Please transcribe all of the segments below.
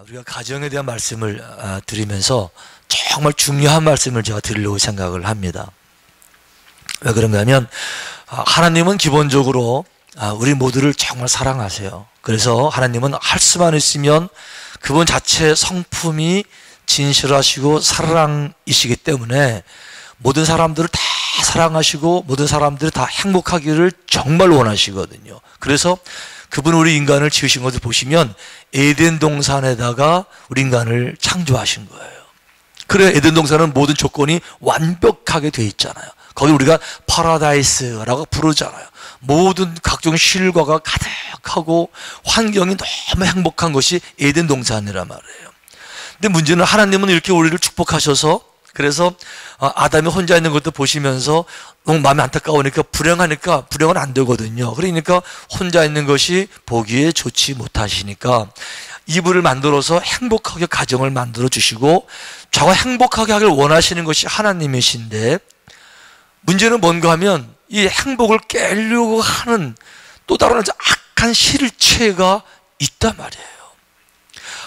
우리가 가정에 대한 말씀을 드리면서 정말 중요한 말씀을 제가 드리려고 생각을 합니다. 왜 그런가 하면 하나님은 기본적으로 우리 모두를 정말 사랑하세요. 그래서 하나님은 할 수만 있으면 그분 자체의 성품이 진실하시고 사랑이시기 때문에 모든 사람들을 다 사랑하시고 모든 사람들이 다 행복하기를 정말 원하시거든요. 그래서 그분 우리 인간을 지으신 것을 보시면 에덴 동산에다가 우리 인간을 창조하신 거예요. 그래 에덴 동산은 모든 조건이 완벽하게 돼 있잖아요. 거기 우리가 파라다이스라고 부르잖아요. 모든 각종 실과가 가득하고 환경이 너무 행복한 것이 에덴 동산이란 말이에요. 근데 문제는 하나님은 이렇게 우리를 축복하셔서 그래서 아담이 혼자 있는 것도 보시면서 너무 마음이 안타까우니까 불행은 안 되거든요. 그러니까 혼자 있는 것이 보기에 좋지 못하시니까 이불을 만들어서 행복하게 가정을 만들어 주시고 저와 행복하게 하길 원하시는 것이 하나님이신데 문제는 뭔가 하면 이 행복을 깨려고 하는 또 다른 악한 실체가 있단 말이에요.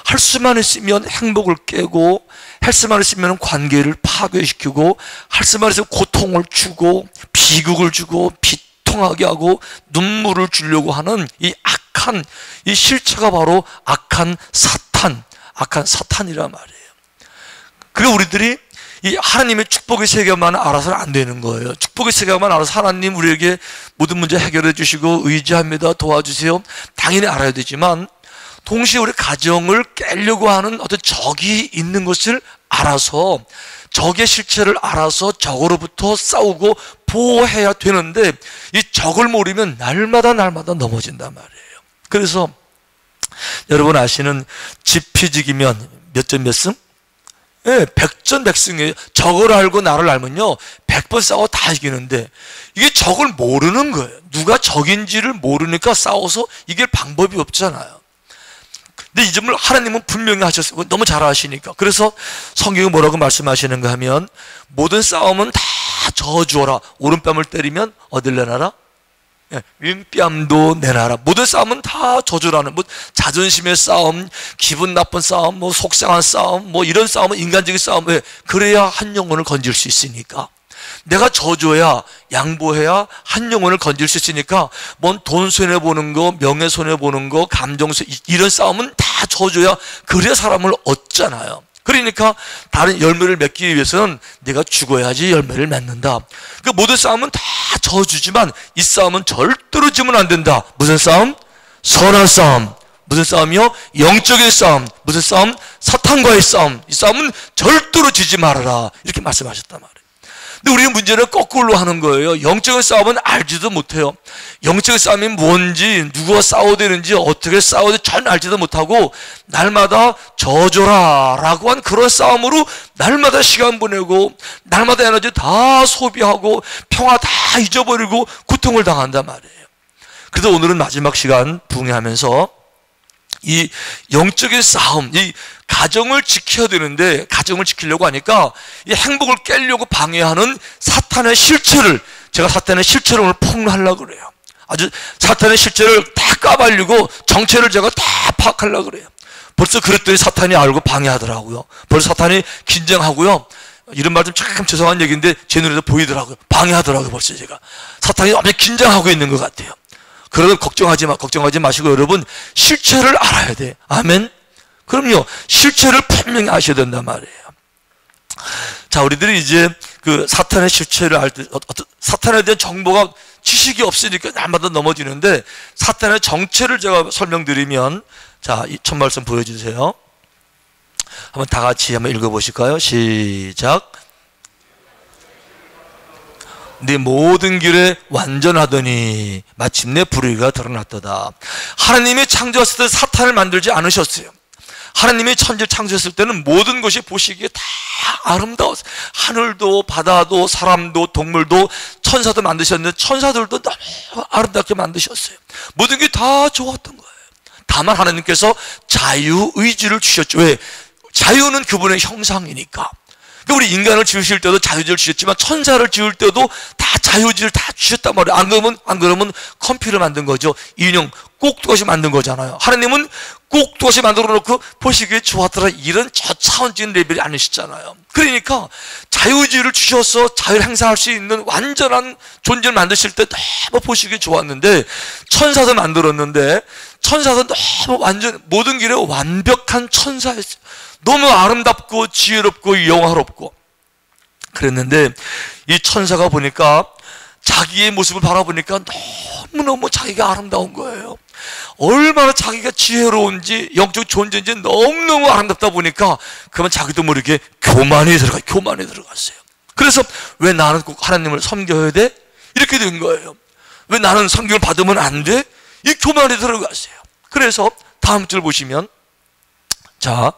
할 수만 있으면 행복을 깨고 할 수만 있으면 관계를 파괴시키고 할 수만 있으면 고통을 주고 비극을 주고 비통하게 하고 눈물을 주려고 하는 이 악한 이 실체가 바로 악한 사탄이란 말이에요. 그리고 우리들이 이 하나님의 축복의 세계만 알아서는 안 되는 거예요. 축복의 세계만 알아서 하나님 우리에게 모든 문제 해결해 주시고 의지합니다 도와주세요 당연히 알아야 되지만 동시에 우리 가정을 깨려고 하는 어떤 적이 있는 것을 알아서 적의 실체를 알아서 적으로부터 싸우고 보호해야 되는데 이 적을 모르면 날마다 넘어진단 말이에요. 그래서 여러분 아시는 지피지기면 몇 전 몇 승? 예, 백전백승이에요. 적을 알고 나를 알면요 100번 싸워 다 이기는데 이게 적을 모르는 거예요. 누가 적인지를 모르니까 싸워서 이길 방법이 없잖아요. 근데 이 점을 하나님은 분명히 하셨어요. 너무 잘 아시니까. 그래서 성경이 뭐라고 말씀하시는가 하면 모든 싸움은 다 저주어라. 오른뺨을 때리면 어딜 내놔라? 왼뺨도 내놔라. 모든 싸움은 다 저주라는 뭐 자존심의 싸움, 기분 나쁜 싸움, 뭐 속상한 싸움, 뭐 이런 싸움은 인간적인 싸움. 왜? 그래야 한 영혼을 건질 수 있으니까. 내가 저줘야 양보해야 한 영혼을 건질 수 있으니까 뭔 돈 손해보는 거, 명예 손해보는 거, 감정 이런 싸움은 다 저줘야 그래야 사람을 얻잖아요. 그러니까 다른 열매를 맺기 위해서는 내가 죽어야지 열매를 맺는다. 그 모든 싸움은 다 저주지만 이 싸움은 절대로 지면 안 된다. 무슨 싸움? 선한 싸움. 무슨 싸움이요? 영적인 싸움. 무슨 싸움? 사탄과의 싸움. 이 싸움은 절대로 지지 말아라. 이렇게 말씀하셨단 말이에요. 근데 우리의 문제는 거꾸로 하는 거예요. 영적인 싸움은 알지도 못해요. 영적인 싸움이 뭔지, 누구와 싸워야 되는지, 어떻게 싸워야 되는지 전 알지도 못하고 날마다 저줘라 라고 한 그런 싸움으로 날마다 시간 보내고 날마다 에너지 다 소비하고 평화 다 잊어버리고 고통을 당한단 말이에요. 그래서 오늘은 마지막 시간 부흥하면서 이 영적인 싸움, 이 가정을 지켜야 되는데 가정을 지키려고 하니까 이 행복을 깨려고 방해하는 사탄의 실체를 제가 사탄의 실체를 오늘 폭로하려고 그래요. 아주 사탄의 실체를 다 까발리고 정체를 제가 다 파악하려고 그래요. 벌써 그랬더니 사탄이 알고 방해하더라고요. 벌써 사탄이 긴장하고요. 이런 말 좀 참 죄송한 얘기인데 제 눈에도 보이더라고요. 방해하더라고요. 벌써 제가 사탄이 엄청 긴장하고 있는 것 같아요. 그러면 걱정하지 마시고 여러분 실체를 알아야 돼. 아멘. 그럼요. 실체를 분명히 아셔야 된단 말이에요. 자, 우리들이 이제 그 사탄의 실체를 알 때 사탄에 대한 정보가 지식이 없으니까 날마다 넘어지는데 사탄의 정체를 제가 설명드리면 자, 이 첫 말씀 보여주세요. 한번 다 같이 한번 읽어보실까요? 시작. 네 모든 길에 완전하더니 마침내 불의가 드러났도다. 하나님이 창조했을 때 사탄을 만들지 않으셨어요. 하나님이 천지를 창조했을 때는 모든 것이 보시기에 다 아름다웠어요. 하늘도 바다도 사람도 동물도 천사도 만드셨는데 천사들도 너무 아름답게 만드셨어요. 모든 게 다 좋았던 거예요. 다만 하나님께서 자유의지를 주셨죠. 왜? 자유는 그분의 형상이니까. 그러니까 우리 인간을 지으실 때도 자유지를 주셨지만 천사를 지을 때도 다 자유지를 다 주셨단 말이에요. 안 그러면 컴퓨터를 만든 거죠. 인형 꼭두것이 만든 거잖아요. 하나님은 꼭두것이 만들어 놓고 보시기에 좋았더라, 이런 저차원적인 레벨이 아니시잖아요. 그러니까 자유지를 주셔서 자유를 행사할 수 있는 완전한 존재를 만드실 때 너무 보시기에 좋았는데, 천사도 만들었는데 천사도 너무 완전 모든 길에 완벽한 천사였어요. 너무 아름답고 지혜롭고 영화롭고 그랬는데, 이 천사가 보니까 자기의 모습을 바라보니까 너무너무 자기가 아름다운 거예요. 얼마나 자기가 지혜로운지 영적 존재인지 너무너무 아름답다 보니까 그러면 자기도 모르게 교만에 들어갔어요. 그래서 왜 나는 꼭 하나님을 섬겨야 돼? 이렇게 된 거예요. 왜 나는 섬김을 받으면 안 돼? 이 교만에 들어갔어요. 그래서 다음 줄 보시면, 다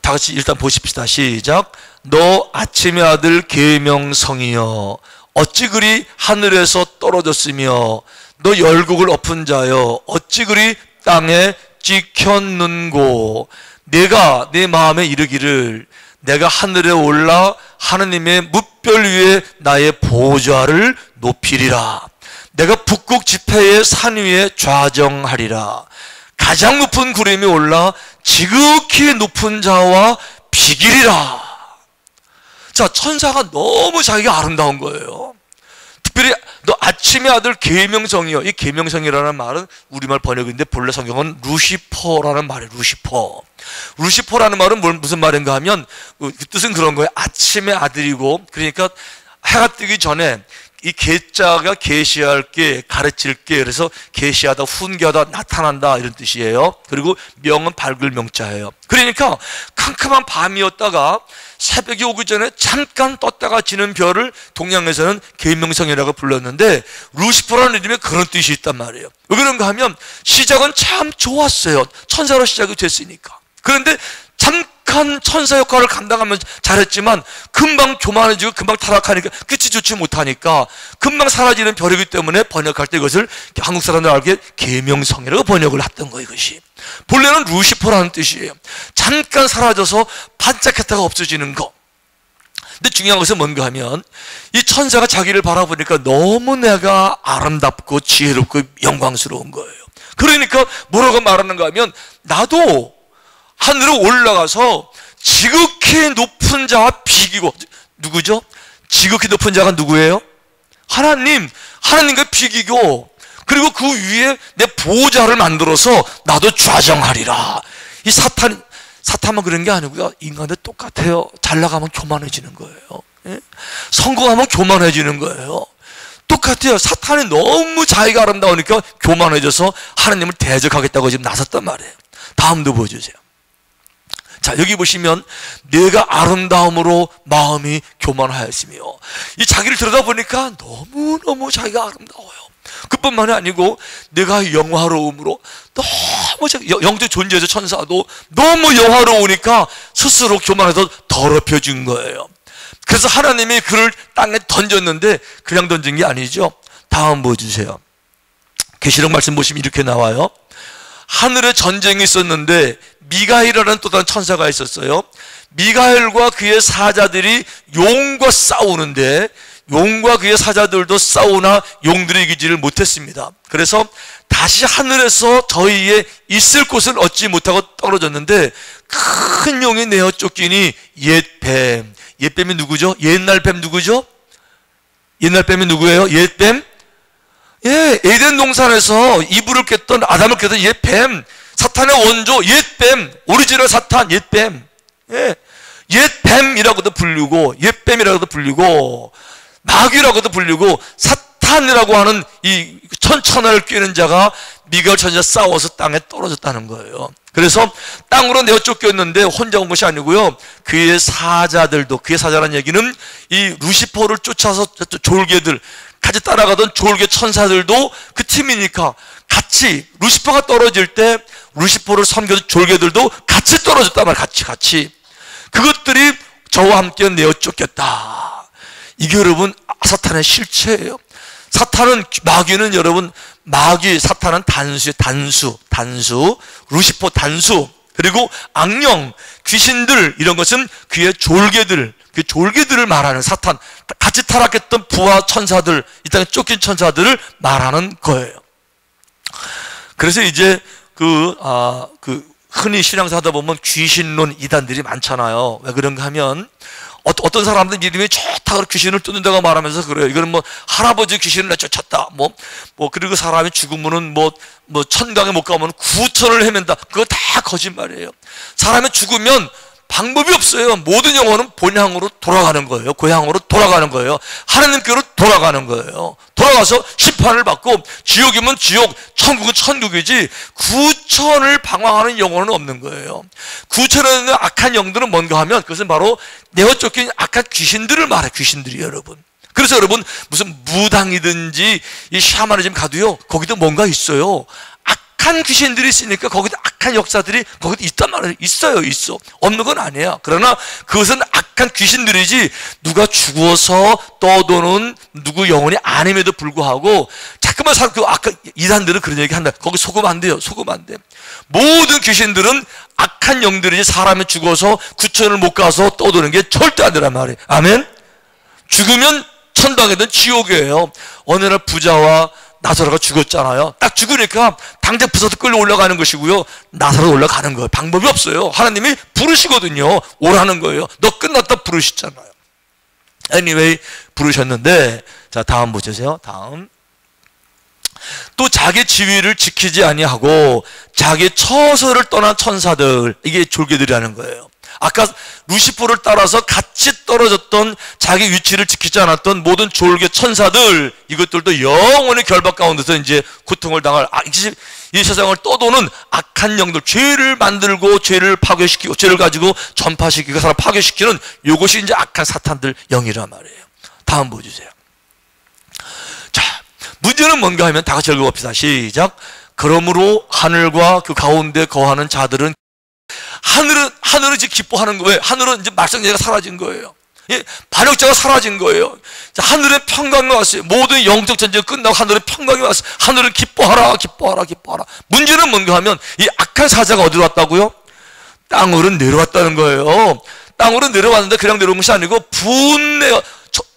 같이 일단 보십시다. 시작. 너 아침의 아들 계명성이여, 어찌 그리 하늘에서 떨어졌으며 너 열국을 엎은 자여, 어찌 그리 땅에 찍혔는고. 내가 내 마음에 이르기를, 내가 하늘에 올라 하느님의 뭇별 위에 나의 보좌를 높이리라. 내가 북극 지폐의 산 위에 좌정하리라. 가장 높은 구름이 올라 지극히 높은 자와 비기리라. 자, 천사가 너무 자기가 아름다운 거예요. 특별히 너 아침의 아들 계명성이여. 이 계명성이라는 말은 우리말 번역인데 본래 성경은 루시퍼라는 말이에요. 루시퍼라는 말은 무슨 말인가 하면 그 뜻은 그런 거예요. 아침의 아들이고, 그러니까 해가 뜨기 전에 이 계자가 계시할 게, 가르칠 게, 그래서 계시하다, 훈계하다, 나타난다, 이런 뜻이에요. 그리고 명은 밝을 명자예요. 그러니까 캄캄한 밤이었다가 새벽이 오기 전에 잠깐 떴다가 지는 별을 동양에서는 계명성이라고 불렀는데, 루시퍼라는 이름에 그런 뜻이 있단 말이에요. 왜 그런가 하면 시작은 참 좋았어요. 천사로 시작이 됐으니까. 그런데 잠깐 천사 역할을 감당하면서 잘했지만 금방 교만해지고 금방 타락하니까, 끝이 좋지 못하니까 금방 사라지는 별이기 때문에 번역할 때 이것을 한국 사람들 알게 계명성이라고 번역을 했던 거예요. 이것이 본래는 루시퍼라는 뜻이에요. 잠깐 사라져서 반짝했다가 없어지는 거. 근데 중요한 것은 뭔가 하면 이 천사가 자기를 바라보니까 너무 내가 아름답고 지혜롭고 영광스러운 거예요. 그러니까 뭐라고 말하는가 하면, 나도 하늘로 올라가서 지극히 높은 자와 비기고. 누구죠? 지극히 높은 자가 누구예요? 하나님과 비기고, 그리고 그 위에 내 보좌를 만들어서 나도 좌정하리라. 이 사탄만 그런 게 아니고요, 인간도 똑같아요. 잘 나가면 교만해지는 거예요. 예? 성공하면 교만해지는 거예요. 똑같아요. 사탄이 너무 자기가 아름다우니까 교만해져서 하나님을 대적하겠다고 지금 나섰단 말이에요. 다음도 보여주세요. 자, 여기 보시면 내가 아름다움으로 마음이 교만하였으며, 이 자기를 들여다보니까 너무너무 자기가 아름다워요. 그뿐만이 아니고 내가 영화로움으로 너무 영적 존재에서 천사도 너무 영화로우니까 스스로 교만해서 더럽혀진 거예요. 그래서 하나님이 그를 땅에 던졌는데 그냥 던진 게 아니죠. 다음 보여주세요. 계시록 말씀 보시면 이렇게 나와요. 하늘에 전쟁이 있었는데 미가엘이라는 또 다른 천사가 있었어요. 미가엘과 그의 사자들이 용과 싸우는데 용과 그의 사자들도 싸우나 용들이 이기지를 못했습니다. 그래서 다시 하늘에서 저희의 있을 곳을 얻지 못하고 떨어졌는데, 큰 용이 내어 쫓기니 옛뱀. 옛뱀이 누구죠? 옛날 뱀 누구죠? 옛날 뱀이 누구예요? 옛뱀? 예, 에덴 동산에서 이브를 깼던, 아담을 깼던 옛뱀, 사탄의 원조 옛뱀, 오리지널 사탄 옛뱀. 예, 옛뱀이라고도 불리고 옛뱀이라고도 불리고 마귀라고도 불리고 사탄이라고 하는 이 천천을 꿰는 자가 미가엘 천사 싸워서 땅에 떨어졌다는 거예요. 그래서 땅으로 내어 쫓겼는데 혼자 온 것이 아니고요, 그의 사자들도, 그의 사자라는 얘기는 이 루시퍼를 쫓아서 졸개들, 같이 따라가던 졸개 천사들도 그 팀이니까 같이, 루시퍼가 떨어질 때 루시퍼를 섬겨던 졸개들도 같이 떨어졌단 말이에요. 같이 그것들이 저와 함께 내어 쫓겼다. 이게 여러분 사탄의 실체예요. 사탄은, 마귀는 여러분, 사탄은 단수, 루시퍼 단수. 그리고 악령, 귀신들, 이런 것은 그의 졸개들, 그 졸개들을 말하는 사탄, 같이 타락했던 부하 천사들, 이 땅에 쫓긴 천사들을 말하는 거예요. 그래서 이제 흔히 신앙사 하다 보면 귀신론 이단들이 많잖아요. 왜 그런가 하면 어떤 사람들 이름이 좋다고 귀신을 쫓는다고 말하면서 그래요. 이거는 뭐 할아버지 귀신을 내쫓았다. 그리고 사람이 죽으면은 천강에 못 가면 구천을 헤맨다. 그거 다 거짓말이에요. 사람이 죽으면 방법이 없어요. 모든 영혼은 본향으로 돌아가는 거예요. 고향으로 돌아가는 거예요. 하나님께로 돌아가는 거예요. 돌아가서 심판을 받고 지옥이면 지옥, 천국은 천국이지 구천을 방황하는 영혼은 없는 거예요. 구천에 있는 악한 영들은 뭔가 하면 그것은 바로 내어 쫓긴 악한 귀신들을 말해. 귀신들이 여러분. 그래서 여러분 무슨 무당이든지 이 샤머니즘 가도요 거기도 뭔가 있어요. 악한 귀신들이 있으니까 거기도 악한 역사들이 거기도 있단 말이에요. 있어. 없는 건 아니에요. 그러나 그것은 악한 귀신들이지 누가 죽어서 떠도는 누구 영혼이 아님에도 불구하고 자꾸만 그 악한 이단들은 그런 얘기 한다. 거기 속으면 안 돼요. 속으면 안 돼. 모든 귀신들은 악한 영들이지 사람이 죽어서 구천을 못 가서 떠도는 게 절대 안 되란 말이에요. 아멘? 죽으면 천당이든 지옥이에요. 어느 날 부자와 나사로가 죽었잖아요. 딱 죽으니까 당장 부서서 끌려 올라가는 것이고요. 나사로 올라가는 거예요. 방법이 없어요. 하나님이 부르시거든요. 오라는 거예요. 너 끝났다 부르시잖아요. anyway 부르셨는데 자 다음 보세요. 다음 또 자기 지위를 지키지 아니하고 자기 처소를 떠난 천사들, 이게 졸개들이라는 거예요. 아까 루시퍼를 따라서 같이 떨어졌던 자기 위치를 지키지 않았던 모든 졸개 천사들, 이것들도 영원히 결박 가운데서 이제 고통을 당할 이 세상을 떠도는 악한 영들, 죄를 만들고 죄를 파괴시키고 죄를 가지고 전파시키고 사람 파괴시키는 이것이 이제 악한 사탄들 영이란 말이에요. 다음 보여주세요. 자, 문제는 뭔가 하면 다 같이 읽어봅시다. 시작. 그러므로 하늘과 그 가운데 거하는 자들은 하늘은 이제 기뻐하는 거예요. 하늘은 이제 말썽제가 사라진 거예요. 예, 반역자가 사라진 거예요. 자, 하늘에 평강이 왔어요. 모든 영적 전쟁이 끝나고 하늘에 평강이 왔어요. 하늘은 기뻐하라. 문제는 뭔가 하면 이 악한 사자가 어디로 왔다고요? 땅으로 내려왔다는 거예요. 땅으로 내려왔는데 그냥 내려온 것이 아니고 분내가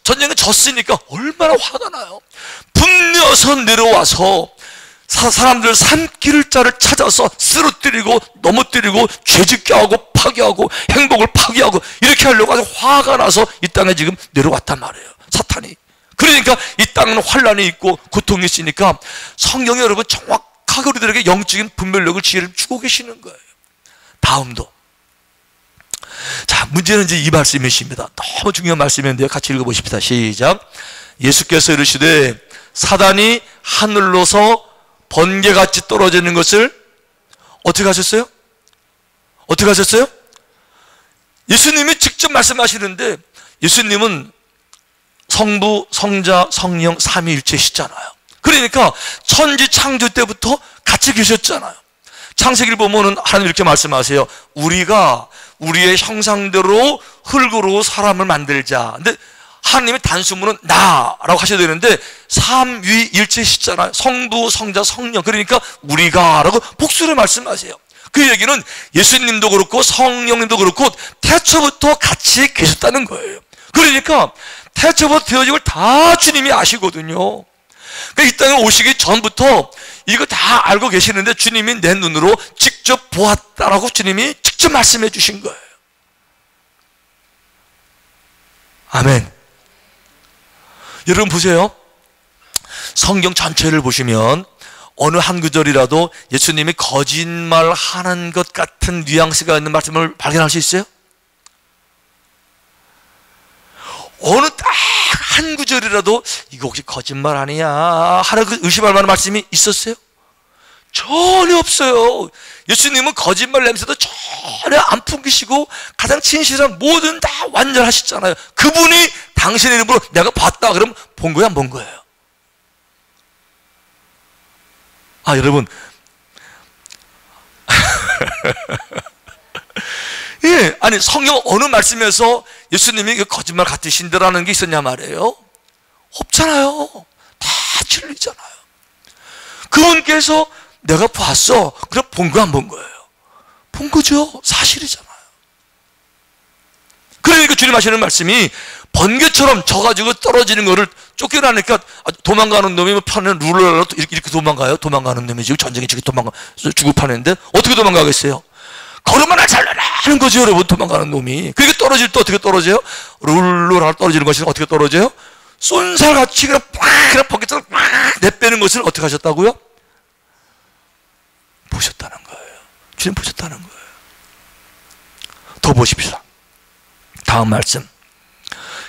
전쟁에 졌으니까 얼마나 화가 나요. 분내어서 내려와서 사람들 삼킬 자를 찾아서 쓰러뜨리고 넘어뜨리고 죄짓게 하고 파괴하고 행복을 파괴하고 이렇게 하려고 아주 화가 나서 이 땅에 지금 내려왔단 말이에요. 사탄이. 그러니까 이 땅은 환란이 있고 고통이 있으니까 성경이 여러분 정확하게 우리들에게 영적인 분별력을 지혜를 주고 계시는 거예요. 다음도. 자, 문제는 이제 이 말씀이십니다. 너무 중요한 말씀인데요. 같이 읽어보십시다. 시작. 예수께서 이르시되 사단이 하늘로서 번개같이 떨어지는 것을 어떻게 하셨어요? 예수님이 직접 말씀하시는데 예수님은 성부, 성자, 성령 삼위일체시잖아요. 그러니까 천지 창조 때부터 같이 계셨잖아요. 창세기를 보면은 하나님 이렇게 말씀하세요. 우리가 우리의 형상대로 흙으로 사람을 만들자. 근데 하나님의 단수문은 나라고 하셔야 되는데 삼위일체시잖아요. 성부, 성자, 성령. 그러니까 우리가 라고 복수를 말씀하세요. 그 얘기는 예수님도 그렇고 성령님도 그렇고 태초부터 같이 계셨다는 거예요. 그러니까 태초부터 되어진 걸 다 주님이 아시거든요. 그러니까 이 땅에 오시기 전부터 이거 다 알고 계시는데 주님이 내 눈으로 직접 보았다라고 주님이 직접 말씀해 주신 거예요. 아멘. 여러분 보세요. 성경 전체를 보시면 어느 한 구절이라도 예수님이 거짓말하는 것 같은 뉘앙스가 있는 말씀을 발견할 수 있어요? 어느 딱 한 구절이라도 이거 혹시 거짓말 아니냐 하는 그 의심할 만한 말씀이 있었어요? 전혀 없어요. 예수님은 거짓말 냄새도 전혀 안 풍기시고 가장 진실한 모든 다 완전하시잖아요. 그분이 당신의 이름으로 내가 봤다 그러면 본 거야 안 본 거예요? 아 여러분 예, 아니 성경 어느 말씀에서 예수님이 거짓말 같으신데라는 게 있었냐 말이에요? 없잖아요. 다 진리잖아요. 그분께서 내가 봤어. 그럼 본 거 안 본 거예요? 본 거죠. 사실이잖아요. 그러니까 주님 하시는 말씀이 번개처럼 져가지고 떨어지는 거를 쫓겨나니까 도망가는 놈이 파는 룰러로 이렇게 도망가요. 도망가는 놈이 지금 전쟁에 지금 죽고 파는데 어떻게 도망가겠어요? 걸음 하나 잘라라 하는 거죠, 여러분. 도망가는 놈이. 그렇게 떨어질 때 어떻게 떨어져요? 룰러로 하나 떨어지는 것이 어떻게 떨어져요? 쏜살같이 그냥 그냥 번개처럼 내빼는 것을 어떻게 하셨다고요? 보셨다는 거예요. 주님 보셨다는 거예요. 더 보십시오. 다음 말씀.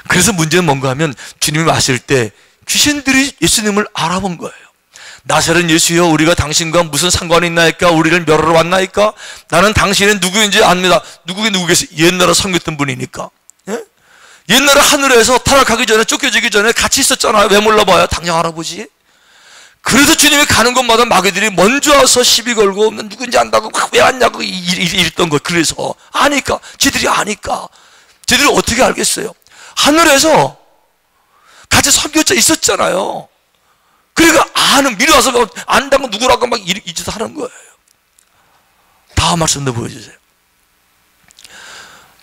그래서 문제는 뭔가 하면 주님이 왔을 때 귀신들이 예수님을 알아본 거예요. 나사렛 예수여, 우리가 당신과 무슨 상관이 있나이까? 우리를 멸하러 왔나이까? 나는 당신은 누구인지 압니다. 누구겠어요? 옛날에 섬겼던 분이니까. 예? 옛날에 하늘에서 타락하기 전에, 쫓겨지기 전에 같이 있었잖아요. 왜 몰라봐요? 당장 알아보지. 그래서 주님이 가는 곳마다 마귀들이 먼저 와서 시비 걸고 누군지 안다고 왜 왔냐고 이랬던 거예요. 그래서 아니까, 쟤들이 아니까. 쟤들이 어떻게 알겠어요? 하늘에서 같이 섬겼자 있었잖아요. 그러니까 미리 와서 안다고 누구라고 막 이 짓 하는 거예요. 다음 말씀도 보여주세요.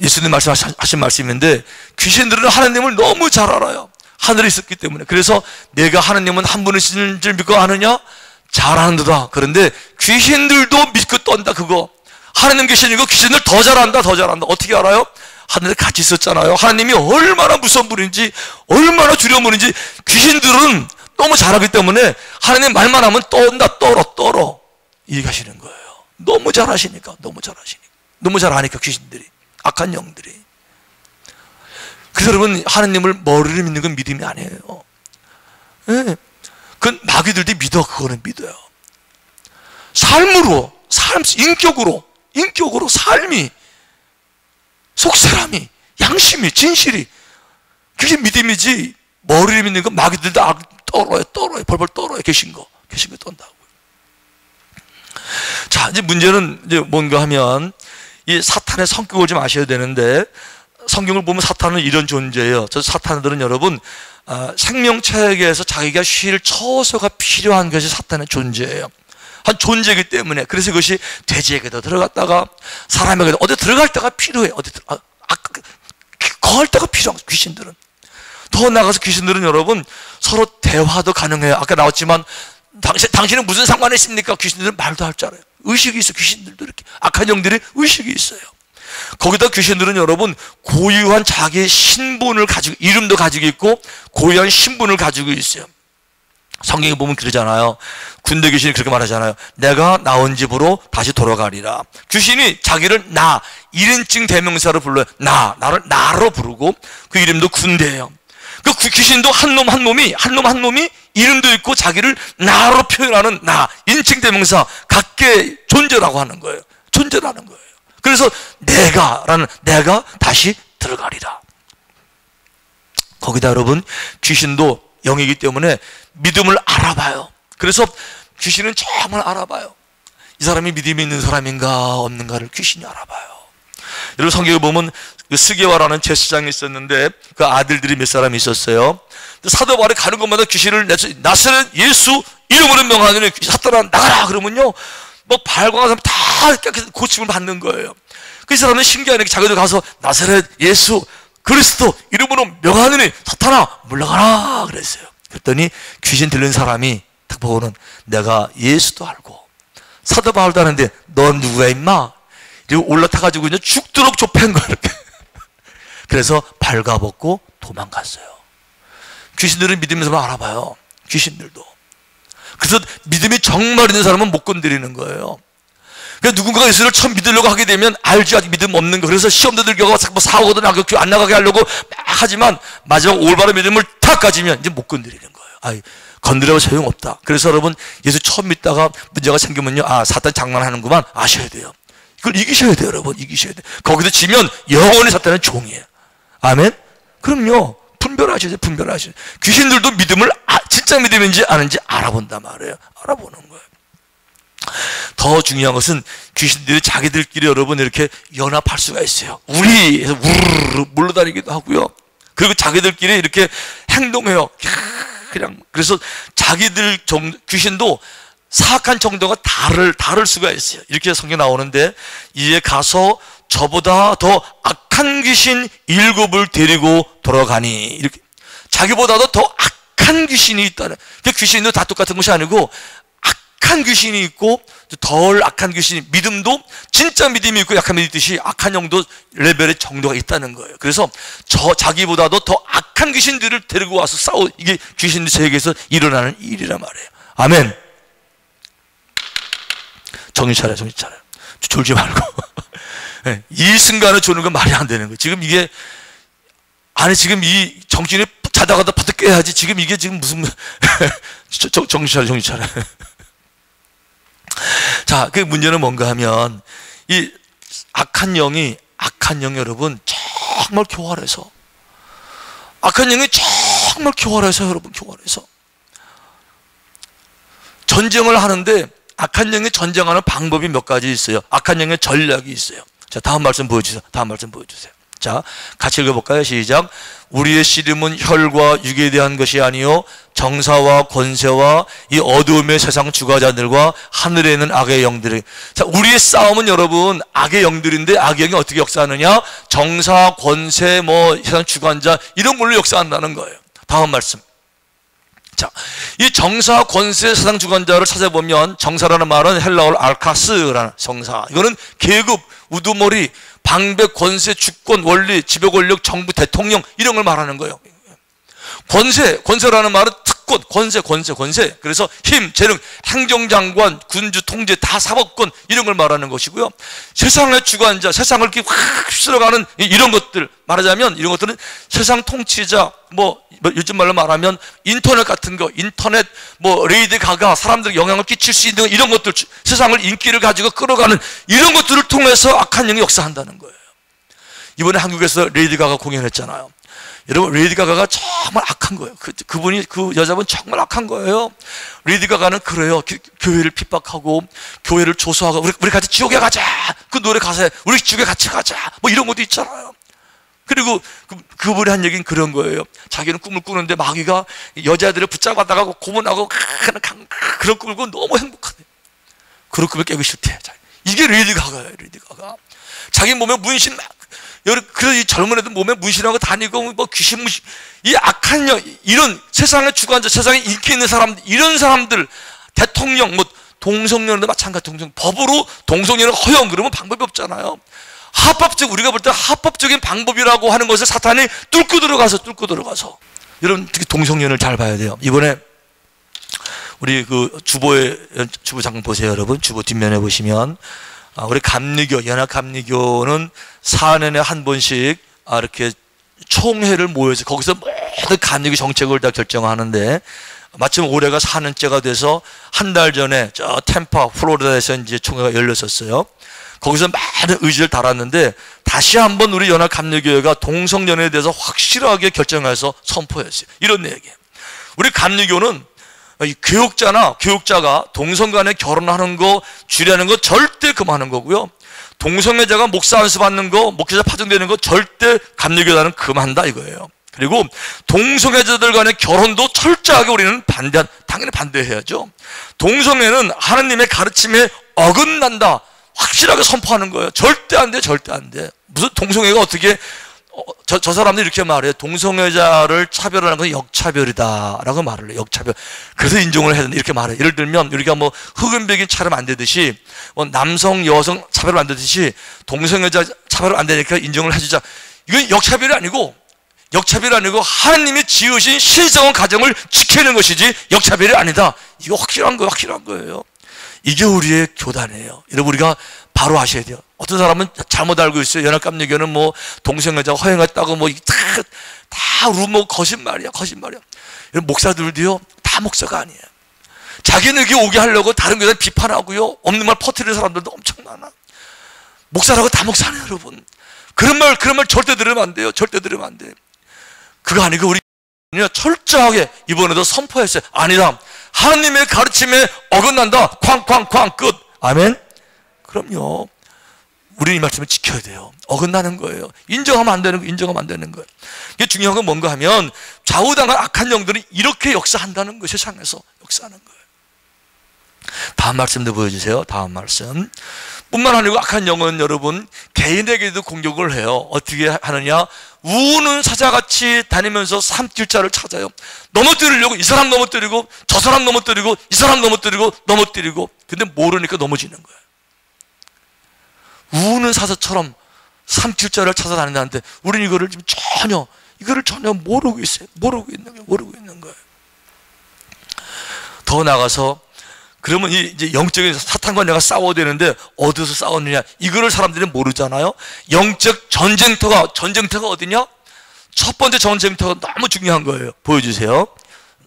예수님 말씀하신 말씀인데, 귀신들은 하나님을 너무 잘 알아요. 하늘에 있었기 때문에. 그래서 내가 하나님은 한 분이신 줄 믿고 아느냐? 잘 아는도다. 그런데 귀신들도 믿고 떤다. 그거 하나님 계시니까 귀신들 더 잘한다. 더 잘한다. 어떻게 알아요? 하늘에 같이 있었잖아요. 하나님이 얼마나 무서운 분인지, 얼마나 두려운 분인지. 귀신들은 너무 잘하기 때문에 하나님 말만 하면 떤다. 떨어 얘기하시는 거예요. 너무 잘하시니까. 너무 잘하니까 귀신들이, 악한 영들이. 그래서 여러분, 하나님을 머리를 믿는 건 믿음이 아니에요. 네. 그건 마귀들도 믿어. 그거는 믿어요. 삶으로, 인격으로 삶이, 속사람이, 양심이, 진실이, 그게 믿음이지. 머리를 믿는 건 마귀들도 떨어요. 벌벌 떨어요. 계신 거 떤다고요. 자, 이제 문제는 이제 뭔가 하면, 이 사탄의 성격을 좀 아셔야 되는데, 성경을 보면 사탄은 이런 존재예요. 저 사탄들은 여러분, 생명체계에서 자기가 쉴 처소가 필요한 것이 사탄의 존재예요. 한 존재이기 때문에. 그래서 그것이 돼지에게도 들어갔다가 사람에게도 어디 들어갈 때가 필요해. 거할 때가 필요한 귀신들은. 더 나아가서 귀신들은 여러분 서로 대화도 가능해요. 아까 나왔지만 당신은 무슨 상관이 있습니까? 귀신들은 말도 할 줄 알아요. 의식이 있어. 귀신들도 이렇게 악한 영들이 의식이 있어요. 거기다 귀신들은 여러분 고유한 자기의 신분을 가지고, 이름도 가지고 있고 고유한 신분을 가지고 있어요. 성경에 보면 그러잖아요. 군대 귀신이 그렇게 말하잖아요. 내가 나온 집으로 다시 돌아가리라. 귀신이 자기를 나, 1인칭 대명사로 불러요. 나를 나로 부르고, 그 이름도 군대예요. 그 귀신도 한 놈이 이름도 있고 자기를 나로 표현하는 나, 인칭 대명사, 각계 존재라고 하는 거예요. 존재라는 거예요. 그래서 내가 다시 들어가리라. 거기다 여러분, 귀신도 영이기 때문에 믿음을 알아봐요. 그래서 귀신은 정말 알아봐요. 이 사람이 믿음이 있는 사람인가 없는가를 귀신이 알아봐요. 여러분, 성경에 보면 그 스게와라는 제사장이 있었는데 그 아들들이 몇 사람이 있었어요. 사도 바울이 가는 곳마다 귀신을 나사렛 예수 이름으로 명하느니 사탄아 나가라 그러면요, 뭐 발광한 사람 다 깨끗이 고침을 받는 거예요. 그 사람은 신기하네. 자기도 가서 나사렛 예수 그리스도 이름으로 명하느니 사탄아 물러가라 그랬어요. 그랬더니 귀신 들린 사람이 딱 보고는 내가 예수도 알고 사도 바울도 아는데 넌 누구야 임마? 이러고 올라타가지고 그냥 죽도록 좁힌 거야 이렇게. 그래서 발가벗고 도망갔어요. 귀신들은 믿으면서 알아봐요. 귀신들도. 그래서 믿음이 정말 있는 사람은 못 건드리는 거예요. 그러니까 누군가가 예수를 처음 믿으려고 하게 되면 알지 아직 믿음 없는 거. 그래서 시험도 들겨가 뭐 사고도 나고 안 나가게 하려고 막 하지만 마지막 올바른 믿음을 탁 가지면 이제 못 건드리는 거예요. 건드려도 소용없다. 그래서 여러분 예수 처음 믿다가 문제가 생기면요, 사탄 장난하는구만 아셔야 돼요. 이걸 이기셔야 돼요. 여러분 이기셔야 돼요. 거기서 지면 영원히 사탄은 종이에요. 아멘? 그럼요. 분별하셔야 돼요. 분별하셔야 돼요. 귀신들도 믿음을 진짜 믿음인지 아는지 알아본단 말이에요. 알아보는 거예요. 더 중요한 것은 귀신들이 자기들끼리 여러분 이렇게 연합할 수가 있어요. 우리에서 우르르 물러다니기도 하고요. 그리고 자기들끼리 이렇게 행동해요. 그냥 그래서 자기들 귀신도 사악한 정도가 다를 수가 있어요. 이렇게 성경 나오는데, 이에 가서 저보다 더 악한 귀신 7을 데리고 돌아가니, 이렇게 자기보다도 더 악한 귀신이 있다는. 그 귀신도 다 똑같은 것이 아니고 악한 귀신이 있고 덜 악한 귀신이, 믿음도 진짜 믿음이 있고 약한 믿음이 있듯이 악한 영도 레벨의 정도가 있다는 거예요. 그래서 자기보다도 더 악한 귀신들을 데리고 와서 이게 귀신들 세계에서 일어나는 일이란 말이에요. 아멘. 정신 차려. 졸지 말고. 네, 이 순간에 조는 건 말이 안 되는 거예요. 지금 이게 지금 이 정신이 자다가도 바짝 깨야지. 지금 이게 지금 무슨 정신 차려. 자, 그 문제는 뭔가 하면, 이 악한 영이 여러분 정말 교활해서, 여러분 교활해서 전쟁을 하는데, 악한 영이 전쟁하는 방법이 몇 가지 있어요. 악한 영의 전략이 있어요. 자, 다음 말씀 보여주세요. 자, 같이 읽어볼까요? 시작. 우리의 씨름은 혈과 육에 대한 것이 아니요 정사와 권세와 이 어두움의 세상 주관자들과 하늘에 있는 악의 영들이. 자, 우리의 싸움은 여러분 악의 영들인데, 악의 영이 어떻게 역사하느냐? 정사, 권세, 세상 주관자 이런 걸로 역사한다는 거예요. 다음 말씀. 자, 이 정사, 권세, 세상 주관자를 찾아보면, 정사라는 말은 헬라어로 알카스라는 정사. 이거는 계급, 우두머리, 방백, 권세, 주권, 원리, 지배 권력, 정부, 대통령 이런 걸 말하는 거예요. 권세라는 말은 특권, 권세. 그래서 힘, 재능, 행정장관, 군주, 통제, 다 사법권 이런 걸 말하는 것이고요. 세상의 주관자, 세상을 이렇게 확 휩쓸어가는 이런 것들, 말하자면 이런 것들은 세상 통치자, 요즘 말로 말하면 인터넷 같은 거, 레이디 가가 사람들에게 영향을 끼칠 수 있는 이런 것들, 세상을 인기를 가지고 끌어가는 이런 것들을 통해서 악한 영이 역사한다는 거예요. 이번에 한국에서 레이디 가가 공연했잖아요. 여러분, 레이디 가가가 정말 악한 거예요. 그 여자분 정말 악한 거예요. 레이디 가가는 그래요. 교회를 핍박하고, 교회를 조소하고, 우리 같이 지옥에 가자. 그 노래 가사에, 우리 지옥에 같이 가자. 이런 것도 있잖아요. 그리고 그분이 한 얘기는 그런 거예요. 자기는 꿈을 꾸는데 마귀가 여자들을 붙잡아다가 고문하고 그런 꿈을 꾸고 너무 행복하대. 그런 꿈을 깨기 싫대. 이게 레이디 가가예요. 자기 몸에 문신 그래서 이 젊은 애들 몸에 문신하고 다니고 귀신 문신, 이 악한 영, 이런 세상의 주관자, 세상에 인기 있는 사람들, 이런 사람들, 대통령, 동성연애도 마찬가지. 법으로 동성연애 허용 그러면 방법이 없잖아요. 우리가 볼 때 합법적인 방법이라고 하는 것을 사탄이 뚫고 들어가서 여러분 특히 동성연애를 잘 봐야 돼요. 이번에 우리 주보 잠깐 보세요. 여러분 주보 뒷면에 보시면 우리 연합감리교는 4년에 한 번씩 이렇게 총회를 모여서 거기서 모든 감리교 정책을 다 결정하는데, 마침 올해가 4년째가 돼서 한 달 전에 저 템파 플로리다에서 이제 총회가 열렸었어요. 거기서 많은 의지를 달았는데, 다시 한번 우리 연합감리교회가 동성연애에 대해서 확실하게 결정해서 선포했어요. 이런 얘기예요. 우리 감리교는 교육자가 동성 간에 결혼하는 거, 주례하는 거 절대 금하는 거고요. 동성애자가 목사 안수 받는 거, 목회자 파송되는 거 절대 감리교단은 금한다 이거예요. 그리고 동성애자들 간의 결혼도 철저하게 우리는 당연히 반대해야죠. 동성애는 하나님의 가르침에 어긋난다, 확실하게 선포하는 거예요. 절대 안 돼. 무슨 동성애가 어떻게, 저 사람들이 이렇게 말해요. 동성애자를 차별하는 건 역차별이다 라고 말을 해요. 역차별. 그래서 인정을 해야 된다 이렇게 말해요. 예를 들면 우리가 흑인 백인 차별 안 되듯이, 남성 여성 차별 안 되듯이 동성애자 차별 안 되니까 인정을 해주자. 이건 역차별이 아니고 하나님이 지으신 신성한 가정을 지키는 것이지 역차별이 아니다. 이거 확실한 거예요. 이게 우리의 교단이에요. 여러분, 우리가 바로 아셔야 돼요. 어떤 사람은 잘못 알고 있어요. 연합감리교는 동성애자 허용했다고 다 루머, 거짓말이야. 여러분, 목사들도요 다 목사가 아니에요. 자기는 여기 오게 하려고 다른 교단 비판하고요, 없는 말 퍼뜨리는 사람들도 엄청 많아. 목사라고 다 목사네요, 여러분. 그런 말 절대 들으면 안 돼요. 그거 아니고 우리 철저하게 이번에도 선포했어요. 아니다. 하나님의 가르침에 어긋난다. 쾅 끝. 아멘. 그럼요. 우리는 이 말씀을 지켜야 돼요. 어긋나는 거예요. 인정하면 안 되는 거예요. 이게 중요한 건 뭔가 하면, 좌우당한 악한 영들은 이렇게 역사한다는 거예요. 세상에서 역사하는 거예요. 다음 말씀도 보여주세요. 다음 말씀. 뿐만 아니고 악한 영은 여러분 개인에게도 공격을 해요. 어떻게 하느냐? 우는 사자같이 다니면서 삼킬 자를 찾아요. 넘어뜨리려고 이 사람 넘어뜨리고 저 사람 넘어뜨리고 이 사람 넘어뜨리고 근데 모르니까 넘어지는 거예요. 우는 사자처럼 삼킬 자를 찾아다닌다는데 우리는 이거를 지금 전혀 모르고 있어요. 모르고 있는 거예요. 더 나가서 그러면 이제 영적인 사탄과 내가 싸워야 되는데 어디서 싸웠느냐? 이거를 사람들이 모르잖아요. 영적 전쟁터가 어디냐? 첫 번째 전쟁터가 너무 중요한 거예요. 보여주세요.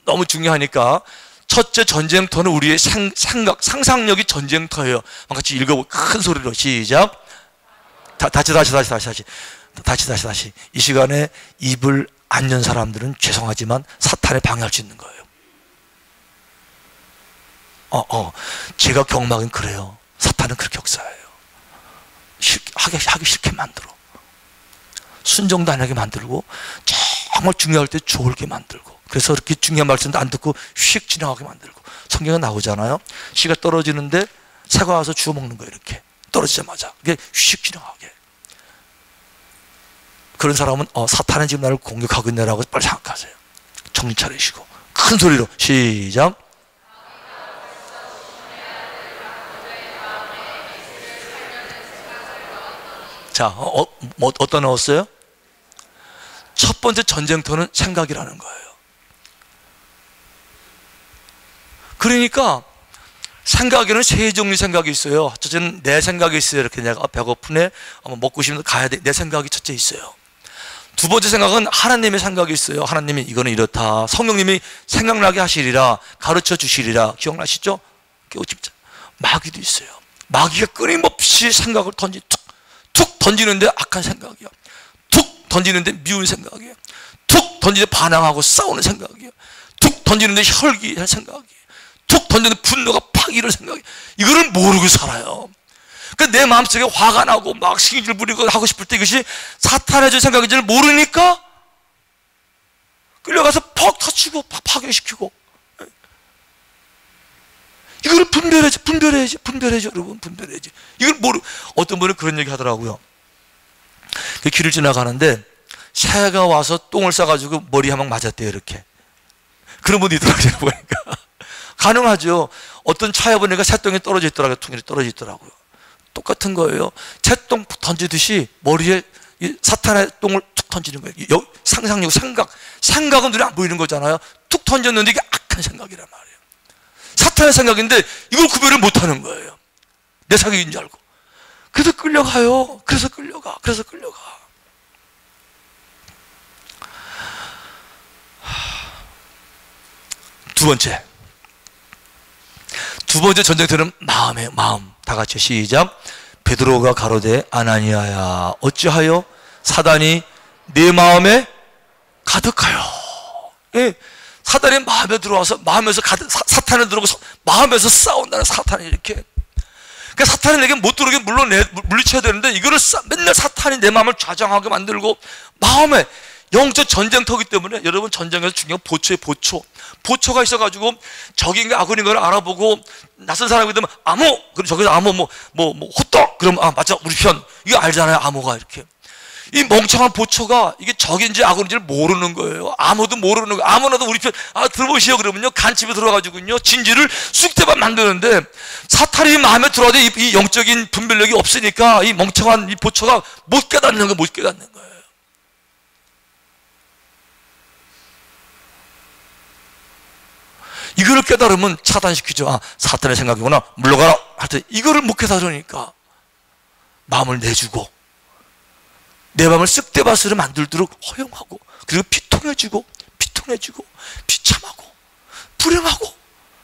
너무 중요하니까 첫째 전쟁터는 우리의 상상력이 전쟁터예요. 같이 읽어보. 큰 소리로 시작. 다시. 이 시간에 입을 안 연 사람들은 죄송하지만 사탄에 방해할 수 있는 거예요. 제가 경험하긴 그래요. 사탄은 그렇게 역사해요. 하기 싫게 만들어. 순종도 안 하게 만들고, 정말 중요할 때 졸게 만들고, 그래서 이렇게 중요한 말씀도 안 듣고 휙 지나가게 만들고. 성경에 나오잖아요. 씨가 떨어지는데 새가 와서 주워 먹는 거예요. 이렇게 떨어지자마자 이게 휙 지나가게. 그런 사람은 사탄은 지금 나를 공격하고 있네라고 빨리 생각하세요. 정신 차리시고 큰 소리로 시작. 자, 어떤 나왔어요? 첫 번째 전쟁터는 생각이라는 거예요. 그러니까 생각에는 세 종류 생각이 있어요. 첫째는 내 생각이 있어요. 이렇게 내가 배고프네, 먹고 싶은데 가야 돼. 내 생각이 첫째 있어요. 두 번째 생각은 하나님의 생각이 있어요. 하나님이 이거는 이렇다. 성령님이 생각나게 하시리라, 가르쳐 주시리라. 기억나시죠? 깨우침자. 마귀도 있어요. 마귀가 끊임없이 생각을 툭 던지는데 악한 생각이야. 툭 던지는데 미운 생각이야. 툭 던지는데 반항하고 싸우는 생각이야. 툭 던지는데 혈기할 생각이야. 툭 던지는데 분노가 팍 이런 생각이야. 이거를 모르고 살아요. 그러니까 내 마음속에 화가 나고 막 시기질 부리고 하고 싶을 때 이것이 사탄의 생각인지를 모르니까 끌려가서 퍽 터치고 파괴시키고. 이걸 분별해야지 여러분. 분별해야지. 이걸 어떤 분은 그런 얘기 하더라고요. 그 길을 지나가는데 새가 와서 똥을 싸가지고 머리 한 방 맞았대요. 이렇게. 그런 분이 있더라고요. 보니까 가능하죠. 어떤 차에 보니까 새똥이 떨어져 있더라고요. 통일이 떨어져 있더라고요. 똑같은 거예요. 새똥 던지듯이 머리에 사탄의 똥을 툭 던지는 거예요. 상상력, 생각은 눈에 안 보이는 거잖아요. 툭 던졌는데 이게 악한 생각이란 말이에요. 사탄의 생각인데 이걸 구별을 못하는 거예요. 내 생각인 줄 알고. 그래서 끌려가요. 그래서 끌려가. 두 번째 전쟁터는 마음. 다 같이 시작. 베드로가 가로되 아나니아야 어찌하여 사단이 네 마음에 가득하여. 예. 사단이 마음에 들어와서 마음에서 사탄에 들어오고 마음에서 싸운다는. 사탄이 이렇게. 그러니까 사탄이 내게 못 들어오게 물리쳐야 되는데 이거를 맨날 사탄이 내 마음을 좌정하게 만들고 마음에 영적 전쟁터이기 때문에 여러분 전쟁에서 중요한 보초의 보초가 있어가지고 적인가 악인가를 알아보고 낯선 사람이 되면 암호, 그럼 저기서 암호 호떡, 그럼 맞아 우리 편 이거 알잖아요. 암호가 이렇게 이 멍청한 보초가 이게 적인지 악인지를 모르는 거예요. 아무도 모르는 거예요. 아무나도 우리 편 들어보시오 그러면요 간집에 들어가지고요 진지를 쑥대밭 만드는데 사탄이 마음에 들어와도 이 영적인 분별력이 없으니까 이 멍청한 이 보초가 못 깨닫는 거예요. 이거를 깨달으면 차단시키죠. 사탄의 생각이구나. 물러가라. 하여튼 이거를 못 깨달으니까 마음을 내주고 내 마음을 쓱대밭으로 만들도록 허용하고 그리고 피통해지고 비참하고 불행하고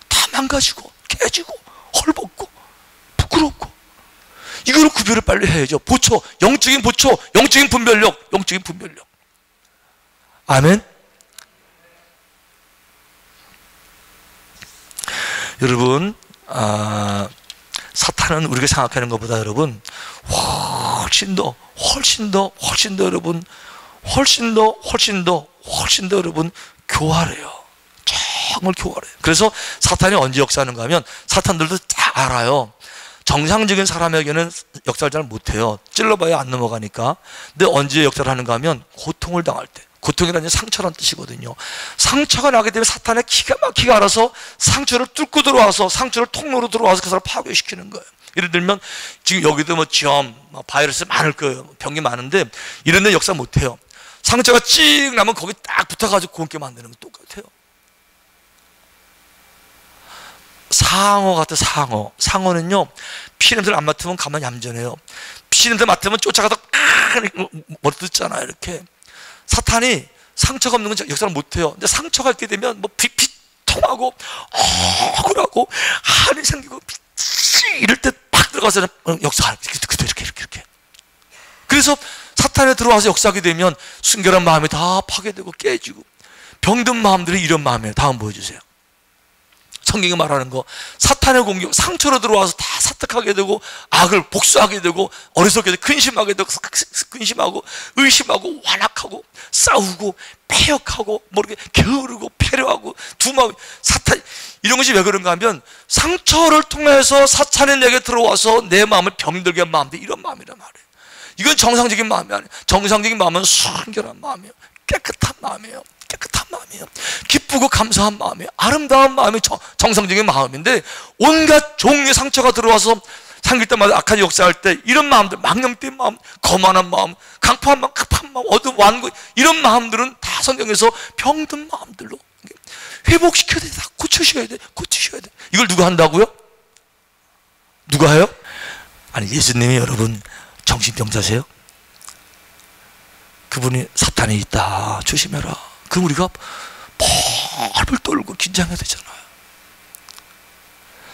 다 망가지고 깨지고 헐벗고 부끄럽고 이거를 구별을 빨리 해야죠. 보초, 영적인 보초, 영적인 분별력. 아멘. 여러분, 사탄은 우리가 생각하는 것보다 여러분 훨씬 더 여러분 훨씬 더 여러분 교활해요. 황을 교활해요. 그래서 사탄이 언제 역사하는가 하면 사탄들도 다 알아요. 정상적인 사람에게는 역사를 잘 못해요. 찔러봐야 안 넘어가니까. 근데 언제 역사를 하는가 하면 고통을 당할 때. 고통이라는 상처라는 뜻이거든요. 상처가 나게 되면 사탄의 기가 막히게 알아서 상처를 뚫고 들어와서 상처를 통로로 들어와서 그 사람을 파괴시키는 거예요. 예를 들면 지금 여기도 뭐 지염, 바이러스 많을 거예요. 병이 많은데 이런 데 역사 못해요. 상처가 찍 나면 거기 딱 붙어가지고 굼게 만드는 거 똑같아요. 상어 같아, 상어. 상어는요, 피냄새를 안 맡으면 가만히 얌전해요. 피냄새 맡으면 쫓아가다 머리 뜯잖아요, 이렇게. 사탄이 상처가 없는 건 역사를 못해요. 근데 상처가 있게 되면 뭐 통하고 억울하고 한이 생기고 이럴 때 팍 들어가서 역사하는 이렇게. 그래서 사탄에 들어와서 역사하게 되면 순결한 마음이 다 파괴되고 깨지고 병든 마음들이 이런 마음이에요. 다음 보여주세요. 성경이 말하는 거, 사탄의 공격, 상처로 들어와서 다 사특하게 되고 악을 복수하게 되고 어리석게 되고 근심하게 되고 근심하고 의심하고 완악하고 싸우고 패역하고 모르게 게으르고 패려하고 두 마음, 사탄 이런 것이 왜 그런가 하면 상처를 통해서 사탄이 내게 들어와서 내 마음을 병들게 한 마음들, 이런 마음이란 말이에요. 이건 정상적인 마음이 아니에요. 정상적인 마음은 순결한 마음이에요. 깨끗한 마음이에요. 깨끗한 마음이에요. 기쁘고 감사한 마음이에요. 아름다운 마음이 정상적인 마음인데 온갖 종류의 상처가 들어와서 생길 때마다 악한 역사할 때 이런 마음들, 망령된 마음, 거만한 마음, 강포한 마음, 급한 마음, 어두운 완고 이런 마음들은 다 성경에서 병든 마음들로 회복시켜야 돼. 다 고치셔야 돼. 고치셔야 돼. 이걸 누가 한다고요? 누가 해요? 아니, 예수님이 여러분 정신병자세요? 그분이 사탄이 있다, 조심해라. 그럼 우리가 벌벌 떨고 긴장해야 되잖아요.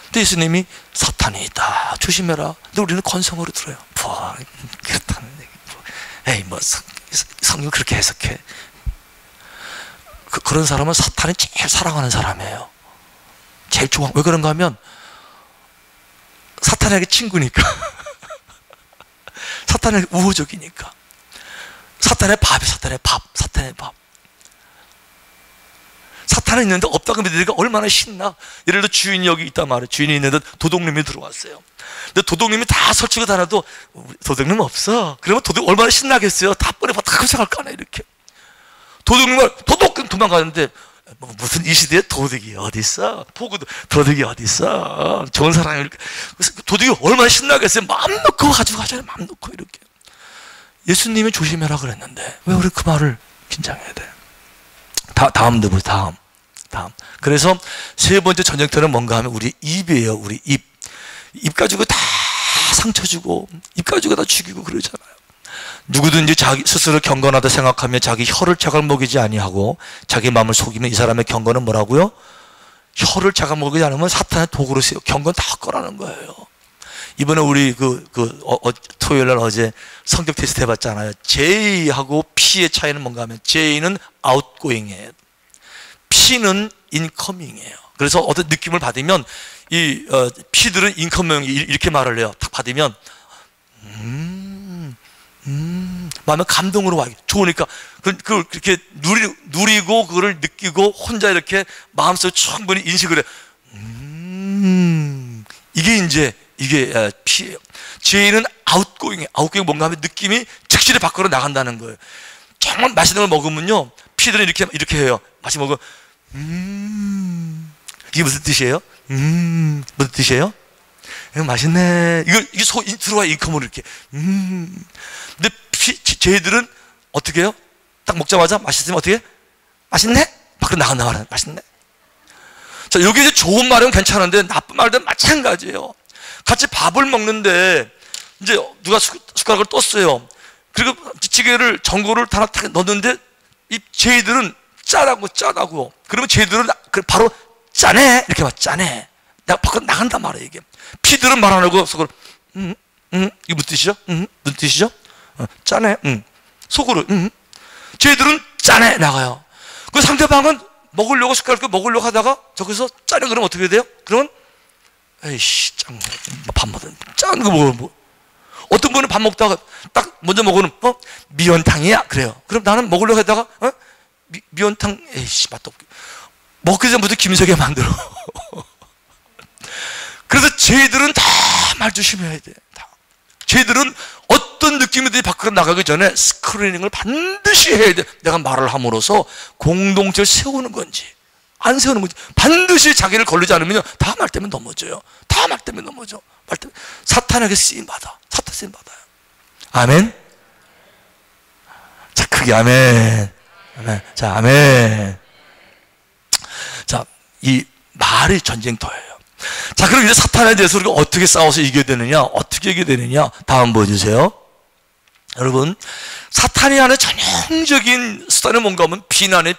근데 예수님이 사탄이 있다, 조심해라. 근데 우리는 건성으로 들어요. 그렇다는 얘기. 에이, 성경 그렇게 해석해. 그런 사람은 사탄이 제일 사랑하는 사람이에요. 제일 좋아. 왜 그런가 하면 사탄에게 친구니까. 사탄에게 우호적이니까. 사탄의 밥이 사탄의 밥. 사탄은 있는데 없다고 믿으니까 얼마나 신나. 예를 들어 주인이 여기 있단 말이에요. 주인이 있는데 도둑님이 들어왔어요. 근데 도둑님이 다 설치고 다녀도 도둑님 없어. 그러면 도둑 얼마나 신나겠어요. 다 뻔히 다 깜짝할 거 아니에요. 이렇게 도둑님을 도둑 도망가는데 무슨 이 시대에 도둑이 어디 있어? 포구도 도둑이 어디 있어? 좋은 사람이 이렇게. 도둑이 얼마나 신나겠어요. 마음 놓고 가지고 가잖아요. 마음 놓고 이렇게. 예수님이 조심해라 그랬는데 왜 우리 그 말을 긴장해야 돼? 다음도 보세요. 다음. 그래서 세 번째 전쟁터는 뭔가 하면 우리 입이에요. 우리 입. 입 가지고 다 상처 주고 입 가지고 다 죽이고 그러잖아요. 누구든지 자기 스스로 경건하다 생각하며 자기 혀를 잡아먹이지 아니하고 자기 마음을 속이면 이 사람의 경건은 뭐라고요? 혀를 잡아먹이지 않으면 사탄의 도구로 쓰여. 경건 다 거라는 거예요. 이번에 우리 토요일 날 어제 성격 테스트 해봤잖아요. J하고 P의 차이는 뭔가 하면 J는 outgoing이에요. P는 incoming이에요. 그래서 어떤 느낌을 받으면 이 P들은 incoming 이렇게 말을 해요. 딱 받으면 마음에 감동으로 와. 좋으니까 그렇게 누리고 그거를 느끼고 혼자 이렇게 마음속에 충분히 인식을 해. 이게 P예요. J는 outgoing이에요. outgoing 뭔가 하면 느낌이 즉시를 밖으로 나간다는 거예요. 정말 맛있는 걸 먹으면요, P들은 이렇게 해요. 맛있는 거 먹으면 이게 무슨 뜻이에요? 무슨 뜻이에요? 맛있네. 이게 들어와 인컴으로 이렇게. 근데 J들은 어떻게 해요? 딱 먹자마자 맛있으면 어떻게 해? 맛있네? 밖으로 나간다 말이야. 맛있네. 자, 여기 이제 좋은 말은 괜찮은데 나쁜 말은 마찬가지예요. 같이 밥을 먹는데 이제 누가 숟가락을 떴어요. 그리고 찌개를 전골을 하나 딱 넣었는데 이 J들은 짜다고. 그러면 J들은 바로 짜네 이렇게 막 짜네. 내가 밖으로 나간단 말이에요. 이게 P들은 말 안 하고 속으로 이게 무슨 뜻이죠? 무슨 뜻이죠? 짜네. 속으로 J들은 짜네 나가요. 그 상대방은 먹으려고 숟가락을 먹으려고 하다가 저기서 짜네 그러면 어떻게 돼요? 그러면 에이씨 짠 밥 먹는 짠 거 뭐 어떤 분은 밥 먹다가 딱 먼저 먹으면 미연탕이야 그래요. 그럼 나는 먹으려고 하다가 미연탕 에이씨 맛도 없게 먹기 전부터 김세게 만들어. 그래서 저희들은 다 말 조심해야 돼. 다. 저희들은 어떤 느낌이든지 밖으로 나가기 전에 스크리닝을 반드시 해야 돼. 내가 말을 함으로써 공동체를 세우는 건지 안 세우는 건지 반드시 자기를 걸리지 않으면 다 말 때문에 넘어져요. 다 말 때문에 넘어져. 말 때문에 사탄에게 쓰임받아. 사탄 쓰임받아요. 아멘. 자, 크게 아멘. 아멘. 자, 아멘. 자, 이 말이 전쟁터예요. 자, 그럼 이제 사탄에 대해서 우리가 어떻게 싸워서 이겨야 되느냐? 어떻게 이겨야 되느냐? 다음 보여주세요. 여러분, 사탄이 하는 전형적인 수단은 뭔가 하면 비난,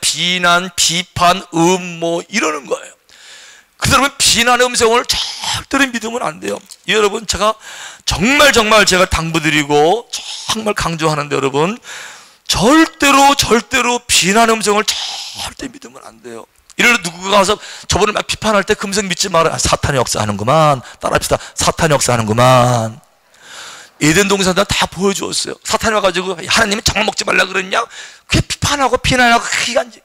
비판, 음모 이러는 거예요. 그 사람은 비난의 음성을 절대로 믿으면 안 돼요. 여러분, 제가 정말 제가 당부드리고 정말 강조하는데 여러분, 절대로 비난의 음성을 절대 믿으면 안 돼요. 이를 누구가 가서 저번에 막 비판할 때 금성 믿지 마라. 사탄이 역사하는구만. 따라합시다. 사탄이 역사하는구만. 에덴 동산들 다 보여주었어요. 사탄이 와가지고 하나님이 정말 먹지 말라 그랬냐? 그게 비판하고 비난하고 기간지.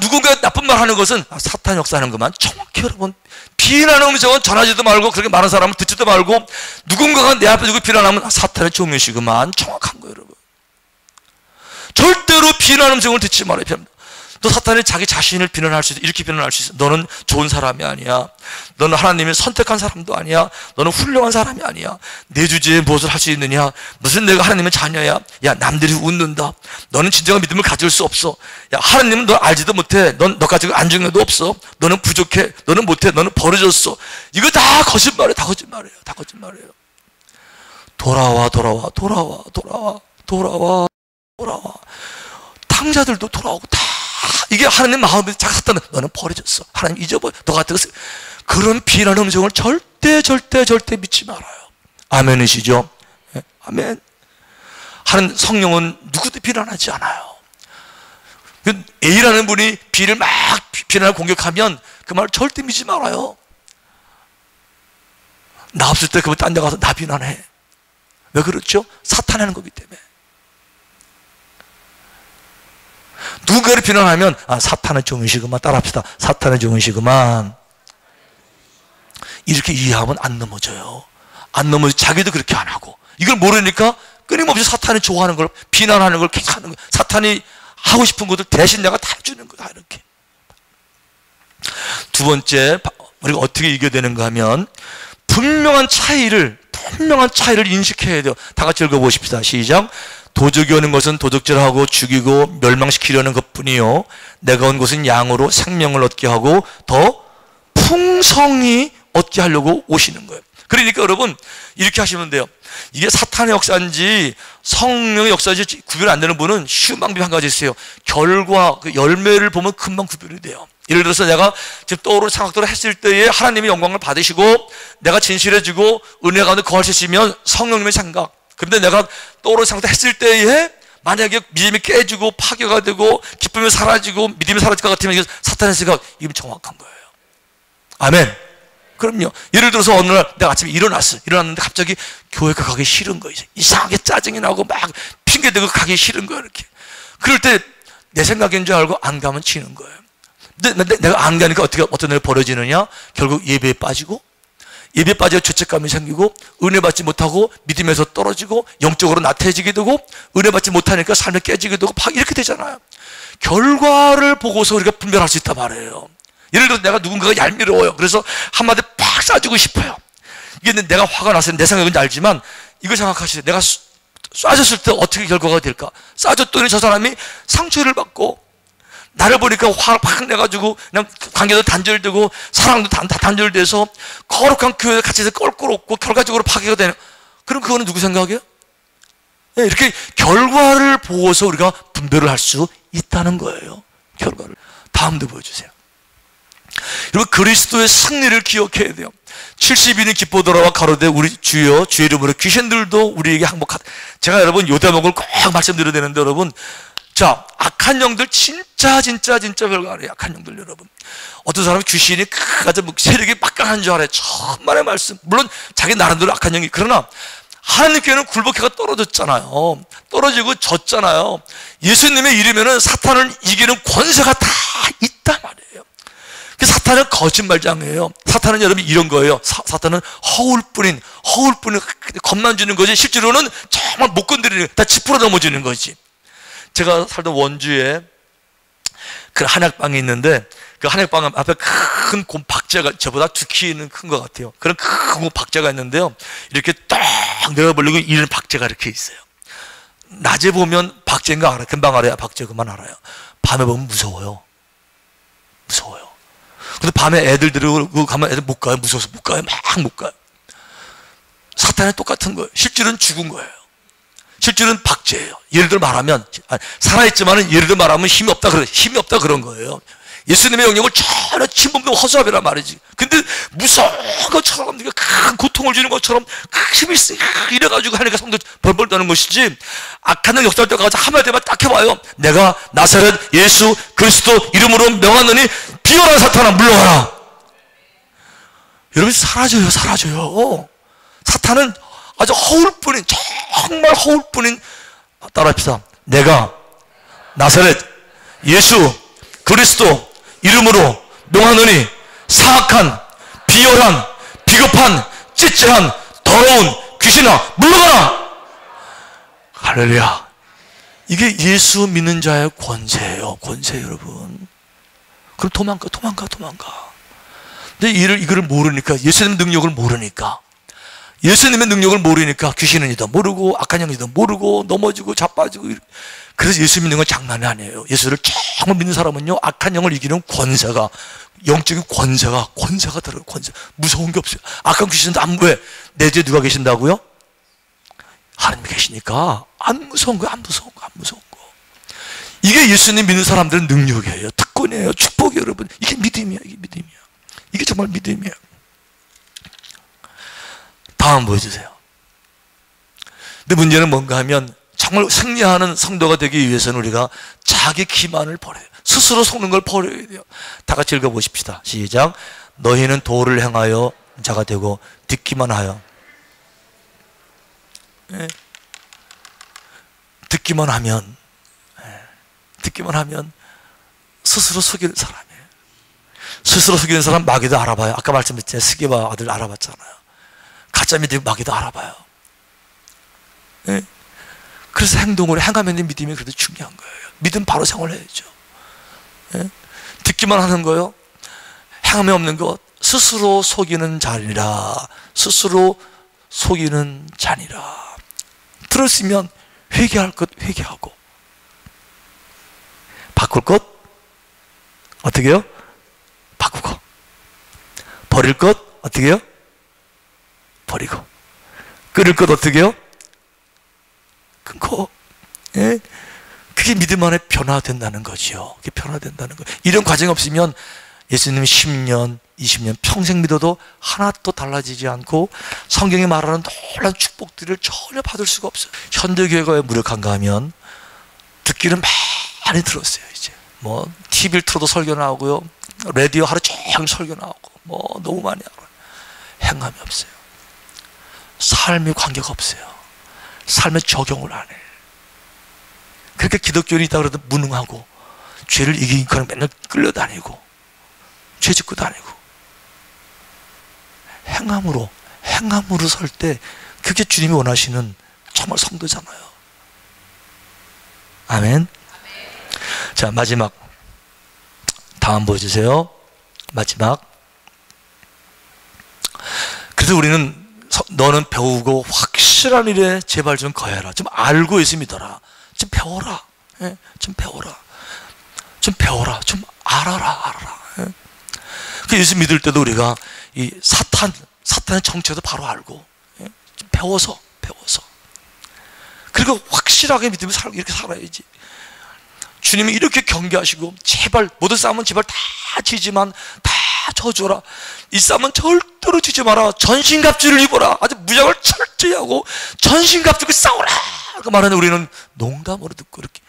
누군가 나쁜 말 하는 것은 사탄이 역사하는구만. 정확히 여러분, 비난의 음성은 전하지도 말고 그렇게 많은 사람은 듣지도 말고 누군가가 내 앞에 두고 비난하면 사탄의 종이시구만. 정확한 거예요, 여러분. 절대로 비난의 음성을 듣지 말아야 됩니다. 또 사탄이 자기 자신을 비난할 수 있어. 이렇게 비난할 수 있어. 너는 좋은 사람이 아니야. 너는 하나님이 선택한 사람도 아니야. 너는 훌륭한 사람이 아니야. 내 주제에 무엇을 할 수 있느냐? 무슨 내가 하나님의 자녀야? 야, 남들이 웃는다. 너는 진정한 믿음을 가질 수 없어. 야, 하나님은 너 알지도 못해. 너 가지고 안중에도 없어. 너는 부족해. 너는 못해. 너는 버려졌어. 이거 다 거짓말이에요. 다 거짓말이에요. 다 거짓말이에요. 돌아와. 탕자들도 돌아오고 다 이게 하나님 마음에 작았다는 너는 버려졌어. 하나님 잊어버려. 너 같은 것을 그런 비난 음성을 절대 믿지 말아요. 아멘이시죠? 네, 아멘. 하나님 성령은 누구도 비난하지 않아요. A라는 분이 B를 막 비난을 공격하면 그 말을 절대 믿지 말아요. 나 없을 때 그분 딴 데 가서 나 비난해. 왜 그렇죠? 사탄 하는 거기 때문에. 누군가를 비난하면 사탄의 종이시구만. 따라합시다. 사탄의 종이시구만. 이렇게 이해하면 안 넘어져요. 안 넘어져. 자기도 그렇게 안 하고 이걸 모르니까 끊임없이 사탄이 좋아하는 걸 비난하는 걸 계속 하는 거예요. 사탄이 하고 싶은 것들 대신 내가 다 해주는 거다. 이렇게. 두 번째, 우리가 어떻게 이겨야 되는가 하면 분명한 차이를 인식해야 돼요. 다 같이 읽어보십시다. 시작. 도적이 오는 것은 도적질하고 죽이고 멸망시키려는 것뿐이요, 내가 온 것은 양으로 생명을 얻게 하고 더 풍성히 얻게 하려고 오시는 거예요. 그러니까 여러분 이렇게 하시면 돼요. 이게 사탄의 역사인지 성령의 역사인지 구별 안 되는 분은 쉬운 방법이 한 가지 있어요. 결과, 그 열매를 보면 금방 구별이 돼요. 예를 들어서 내가 지금 떠오르는 생각들을 했을 때에 하나님의 영광을 받으시고 내가 진실해지고 은혜 가운데 거하시면 성령님의 생각. 그런데 내가 떠오르는 생각을 했을 때에 만약에 믿음이 깨지고 파괴가 되고 기쁨이 사라지고 믿음이 사라질 것 같으면 이게 사탄의 생각, 이건 정확한 거예요. 아멘. 그럼요. 예를 들어서 어느 날 내가 아침에 일어났는데 갑자기 교회가 가기 싫은 거예요. 이상하게 짜증이 나고 막 핑계대고 가기 싫은 거예요. 이렇게. 그럴 때 내 생각인 줄 알고 안 가면 치는 거예요. 근데 내가 안 가니까 어떤 일이 벌어지느냐? 결국 예배에 빠지고, 예배에 빠져 죄책감이 생기고, 은혜 받지 못하고 믿음에서 떨어지고 영적으로 나태해지게 되고, 은혜 받지 못하니까 삶이 깨지게 되고 이렇게 되잖아요. 결과를 보고서 우리가 분별할 수 있단 말이에요. 예를 들어서 내가 누군가가 얄미워요. 그래서 한마디 팍 쏴주고 싶어요. 이게 내가 화가 나서 내 생각은 알지만 이거 생각하시죠. 내가 쏴줬을 때 어떻게 결과가 될까? 쏴줬더니 저 사람이 상처를 받고 나를 보니까 화가 팍 내가지고 그냥 관계도 단절되고 사랑도 다 단절돼서 거룩한 교회 같이 껄끄럽고 결과적으로 파괴가 되는. 그럼 그거는 누구 생각이에요? 네, 이렇게 결과를 보고서 우리가 분별을 할 수 있다는 거예요. 결과를. 다음도 보여주세요. 여러분, 그리스도의 승리를 기억해야 돼요. 70인이 기뻐 돌아와 가로되 우리 주여 주의 이름으로 귀신들도 우리에게 항복하다. 제가 여러분 요 대목을 꼭 말씀드려야 되는데 여러분, 자, 악한 영들 진짜 별거 아니에요. 악한 영들 여러분. 어떤 사람은 귀신이 아주 세력이 막강한 줄 알아요. 천만의 말씀. 물론 자기 나름대로 악한 영이. 그러나 하나님께는 굴복해가 떨어졌잖아요. 떨어지고 졌잖아요. 예수님의 이름에는 사탄을 이기는 권세가 다 있단 말이에요. 사탄은 거짓말장이에요. 사탄은 여러분 이런 거예요. 사탄은 허울뿐인 겁만 주는 거지 실제로는 정말 못 건드리는, 다 짚으러 넘어지는 거지. 제가 살던 원주에 그 한약방이 있는데 그 한약방 앞에 큰 곰박자가 저보다 2키는 큰 것 같아요. 그런 큰 곰박자가 있는데요. 이렇게 딱 내어보려고 이런 박자가 이렇게 있어요. 낮에 보면 박자인 거 알아요. 금방 알아요. 박자 그만 알아요. 밤에 보면 무서워요. 근데 밤에 애들 데리고 가면 애들 못 가요. 무서워서 못 가요. 막 못 가요. 사탄은 똑같은 거예요. 실제로는 죽은 거예요. 실제로는 박제예요. 예를 들어 말하면, 살아있지만은 예를 들어 말하면 힘이 없다 그런 거예요. 예수님의 영역을 전혀 침범도 허수아비란 말이지. 근데 무서운 것처럼, 큰 고통을 주는 것처럼 힘이 이래가지고 하니까 성도 벌벌 떠는 것이지, 악한 영 역사할 때 가서 한마디 되면 딱 해봐요. 내가 나사렛 예수 그리스도 이름으로 명하노니 비열한 사탄아 물러가라. 여러분 사라져요. 사탄은 아주 허울뿐인, 정말 허울뿐인, 따라합시다. 내가 나사렛 예수 그리스도 이름으로 명하노니 사악한 비열한 비겁한 찌찌한 더러운 귀신아 물러가라. 할렐루야. 이게 예수 믿는 자의 권세예요. 권세 여러분. 그럼 도망가. 근데 이거를 모르니까, 예수님의 능력을 모르니까, 예수님의 능력을 모르니까 귀신은지도 모르고 악한 영지도 모르고 넘어지고 자빠지고. 그래서 예수 믿는 건 장난이 아니에요. 예수를 정말 믿는 사람은요, 악한 영을 이기는 권세가, 영적인 권세가 들어요. 권세. 무서운 게 없어요. 악한 귀신도 왜? 내 뒤에 누가 계신다고요? 하나님이 계시니까 안 무서운 거. 이게 예수님 믿는 사람들의 능력이에요. 특권이에요. 축복이에요, 여러분. 이게 믿음이야. 이게 정말 믿음이에요. 다음 보여주세요. 근데 문제는 뭔가 하면, 정말 승리하는 성도가 되기 위해서는 우리가 자기 기만을 버려야 돼요. 스스로 속는 걸 버려야 돼요. 다 같이 읽어보십시다. 시작. 너희는 도를 행하여 자가 되고 듣기만 하여. 네. 듣기만 하면 스스로 속이는 사람이에요. 스스로 속이는 사람 마귀도 알아봐요. 아까 말씀드렸잖아요. 스게바 아들 알아봤잖아요. 가짜 믿음 마귀도 알아봐요. 네? 그래서 행하면 믿음이 그래도 중요한 거예요. 믿음 바로 생활해야죠. 네? 듣기만 하는 거요. 행함이 없는 것. 스스로 속이는 자니라. 들었으면 회개할 것 회개하고, 바꿀 것 어떻게 해요? 바꾸고, 버릴 것 어떻게 해요? 버리고, 끊을 것 어떻게 해요? 끊고. 예? 그게 믿음 안에 변화된다는 거지요. 그게 변화된다는 거예요. 이런 과정이 없으면 예수님이 10년, 20년 평생 믿어도 하나도 달라지지 않고 성경이 말하는 놀라운 축복들을 전혀 받을 수가 없어요. 현대교회가 왜 무력한가 하면, 듣기는 많이 들었어요. 이제 뭐 TV를 틀어도 설교 나오고요, 라디오 하루 종일 설교 나오고, 뭐 너무 많이 알아요. 행함이 없어요. 삶의 관계가 없어요. 삶의 적용을 안 해요. 그렇게 기독교인이 있다고 해도 무능하고, 죄를 이기니까 맨날 끌려다니고 죄 짓고 다니고. 행함으로 설 때, 그게 주님이 원하시는 정말 성도잖아요. 아멘. 자, 마지막 다음 보여주세요. 마지막. 그래서 우리는, 너는 배우고 확실한 일에 제발 좀 거해라. 좀 알고 예수 믿어라. 좀 배워라. 예? 좀 알아라. 예? 그 예수 믿을 때도 우리가 이 사탄의 정체도 바로 알고, 예? 좀 배워서. 그리고 확실하게 믿으면 이렇게 살아야지. 주님이 이렇게 경계하시고, 제발 모든 싸움은 제발 다 지지만 다 저주라. 이 싸움은 절대로 지지 마라. 전신갑주를 입어라. 아주 무장을 철저히 하고 전신갑주를 싸우라. 그 말하는, 우리는 농담으로 듣고 이렇게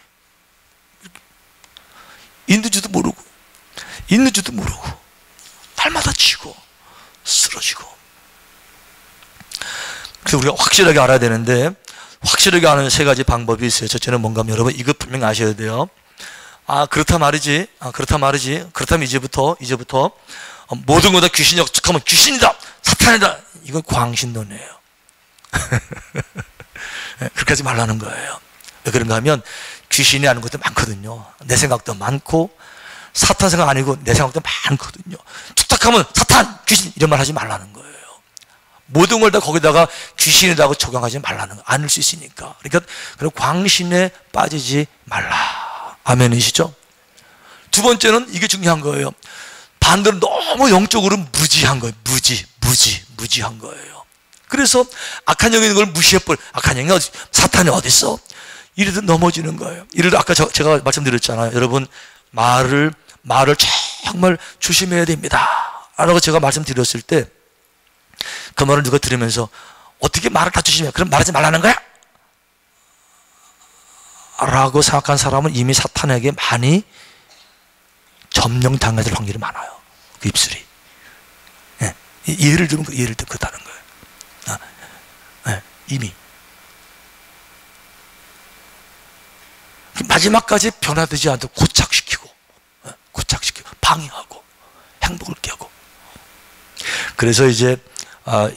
있는 줄도 모르고 날마다 치고 쓰러지고. 그래서 우리가 확실하게 알아야 되는데, 확실하게 아는 3가지 방법이 있어요. 첫째는 뭔가 하면, 여러분 이거 분명히 아셔야 돼요. 그렇다 말이지. 그렇다 말이지. 그렇다면 이제부터 모든 거다 귀신이 역척하면 귀신이다, 사탄이다. 이건 광신론이에요. 그렇게 하지 말라는 거예요. 왜 그런가 하면 귀신이 하는 것도 많거든요. 내 생각도 많고 사탄 생각 아니고 내 생각도 많거든요. 툭탁하면 사탄, 귀신 이런 말 하지 말라는 거예요. 모든 걸 다 거기다가 귀신이라고 적용하지 말라는 거. 아닐 수 있으니까. 그러니까 그런 광신에 빠지지 말라. 아멘이시죠? 두 번째는 이게 중요한 거예요. 반대로 너무 영적으로 무지한 거예요. 무지한 거예요. 그래서 악한 영이 있는 걸 무시해버려. 악한 영이 사탄이 어디 있어? 이래도 넘어지는 거예요. 이래도 아까 제가 말씀드렸잖아요. 여러분 말을 정말 조심해야 됩니다 라고 제가 말씀드렸을 때 그 말을 누가 들으면서 어떻게 말을 다 조심해? 그럼 말하지 말라는 거야? 라고 생각한 사람은 이미 사탄에게 많이 점령당할 확률이 많아요. 그 입술이. 예. 예를 들면 그렇다는 거예요. 예. 이미. 마지막까지 변화되지 않도록 고착시키고 방해하고 행복을 깨고. 그래서 이제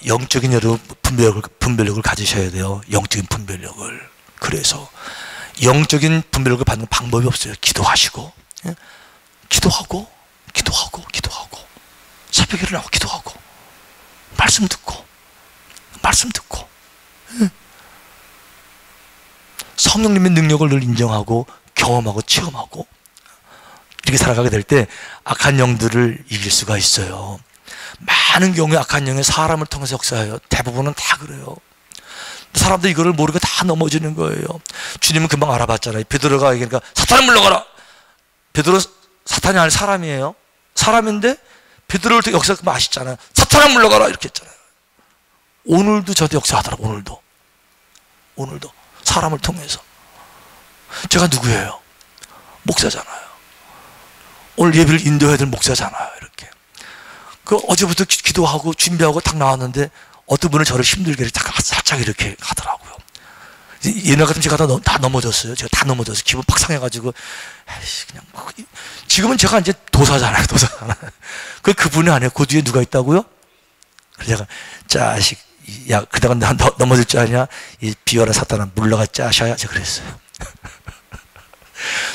영적인 여러분 분별력을 가지셔야 돼요. 영적인 분별력을. 그래서 영적인 분별력을 받는 방법이 없어요. 기도하시고, 예? 기도하고 새벽에 일어나고 기도하고 말씀 듣고 예? 성령님의 능력을 늘 인정하고 경험하고 체험하고 이렇게 살아가게 될 때 악한 영들을 이길 수가 있어요. 많은 경우에 악한 영은 사람을 통해서 역사해요. 대부분은 다 그래요. 사람들이 이거를 모르고 다 넘어지는 거예요. 주님은 금방 알아봤잖아요. 베드로가 그러니까 사탄을 물러가라. 베드로 사탄이 아니라 사람이에요. 사람인데 베드로를 통해 역사 금방 아시잖아요. 사탄을 물러가라 이렇게 했잖아요. 오늘도 저도 역사하더라고. 오늘도 사람을 통해서. 제가 누구예요? 목사잖아요. 오늘 예배를 인도해야 될 목사잖아요. 이렇게. 어제부터 기도하고 준비하고 딱 나왔는데 어떤 분은 저를 힘들게 살짝 이렇게 하더라고요. 옛날 같으면 제가 다 넘어졌어요. 제가 다 넘어졌어요. 기분 팍 상해가지고 그냥 지금은 제가 이제 도사잖아요. 그분이 아니에요. 그 뒤에 누가 있다고요? 그래서 제가 자식 야 그다가 나 넘어질 줄 아냐? 이 비열한 사탄아 물러가 짜셔야 제가 그랬어요.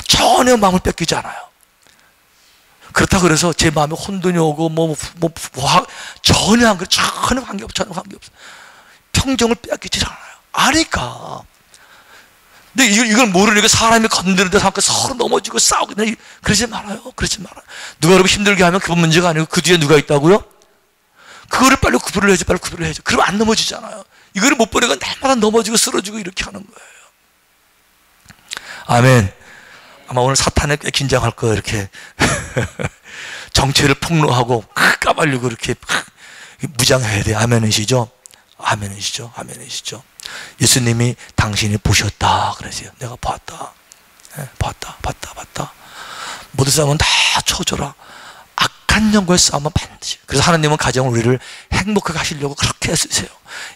전혀 마음을 뺏기지 않아요. 그렇다 그래서 제 마음에 혼돈이 오고 전혀 안 그래. 전혀 관계없어. 평정을 뺏기지 않아요. 아니까. 근데 이걸 모르니까 사람이 건드는데 서로 넘어지고 싸우고 그러지 말아요. 누가 여러분 힘들게 하면 그분 문제가 아니고 그 뒤에 누가 있다고요? 그거를 빨리 구별을 해야죠. 그러면 안 넘어지잖아요. 이거를 못 보내가 날마다 넘어지고 쓰러지고 이렇게 하는 거예요. 아멘. 아마 오늘 사탄에 꽤 긴장할 거예요. 이렇게 정체를 폭로하고 까발리고 이렇게 무장해야 돼요. 아멘이시죠? 예수님이 당신이 보셨다 그러세요. 내가 봤다. 봤다. 모든 싸움은 다 쳐줘라. 악한 영과의 싸움은 반드시. 그래서 하나님은 가정을 우리를 행복하게 하시려고 그렇게 쓰세요.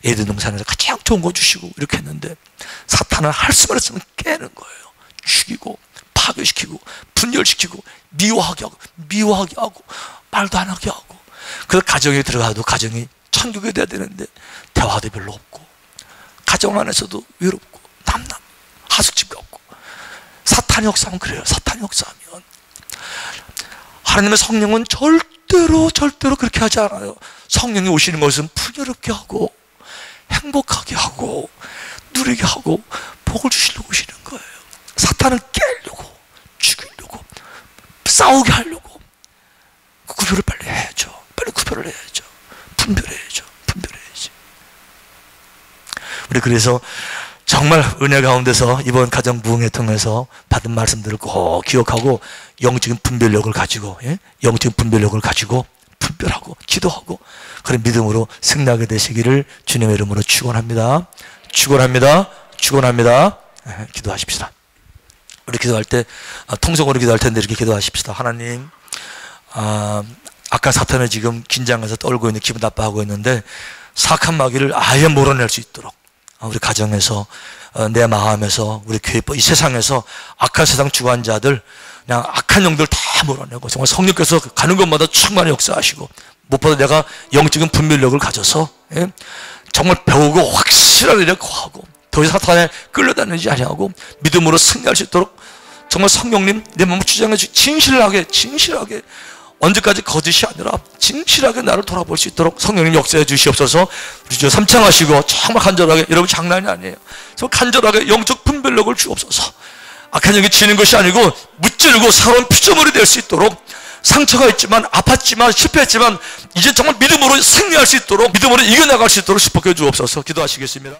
에덴 동산에서 가장 좋은 거 주시고 이렇게 했는데 사탄은 할 수만 있으면 깨는 거예요. 죽이고 파괴시키고 분열시키고 미워하게 하고 말도 안 하게 하고. 그래서 가정에 들어가도 가정이 천국이 돼야 되는데 대화도 별로 없고 가정 안에서도 외롭고 하숙집도 없고. 사탄이 역사하면 그래요. 사탄이 역사하면 하나님의 성령은 절대로 그렇게 하지 않아요. 성령이 오시는 것은 풍요롭게 하고 행복하게 하고 누리게 하고 복을 주시려고 오시는 거예요. 사탄은 깨려고 죽이려고 싸우게 하려고. 구별을 빨리 해야죠. 분별해야죠. 우리 그래서 정말 은혜 가운데서 이번 가정 부흥회 통해서 받은 말씀들을 꼭 기억하고 영적인 분별력을 가지고 분별하고 기도하고 그런 믿음으로 승리하게 되시기를 주님의 이름으로 축원합니다. 기도하십시다. 우리 기도할 때 통성으로 기도할 텐데 이렇게 기도하십시다. 하나님, 아까 사탄은 지금 긴장해서 떨고 있는 기분 나빠하고 있는데 사악한 마귀를 아예 몰아낼 수 있도록 우리 가정에서 내 마음에서 우리 교회 이 세상에서 악한 세상 주관자들 그냥 악한 영들 다 몰아내고 정말 성령께서 가는 곳마다 충만히 역사하시고 무엇보다 내가 영적인 분별력을 가져서 정말 배우고 확실하게 거하고 더 이상 사탄에 끌려다니지 아니하고 믿음으로 승리할 수 있도록 정말 성령님 내 마음을 주장해 진실하게 언제까지 거짓이 아니라 진실하게 나를 돌아볼 수 있도록 성령님 역사해 주시옵소서. 우리 주 삼창하시고 정말 간절하게, 여러분 장난이 아니에요. 정말 간절하게 영적 분별력을 주옵소서. 악한 영이 지는 것이 아니고 무찌르고 살아온 피조물이 될 수 있도록 상처가 있지만 아팠지만 실패했지만 이제 정말 믿음으로 승리할 수 있도록 믿음으로 이겨나갈 수 있도록 축복해 주옵소서. 기도하시겠습니다.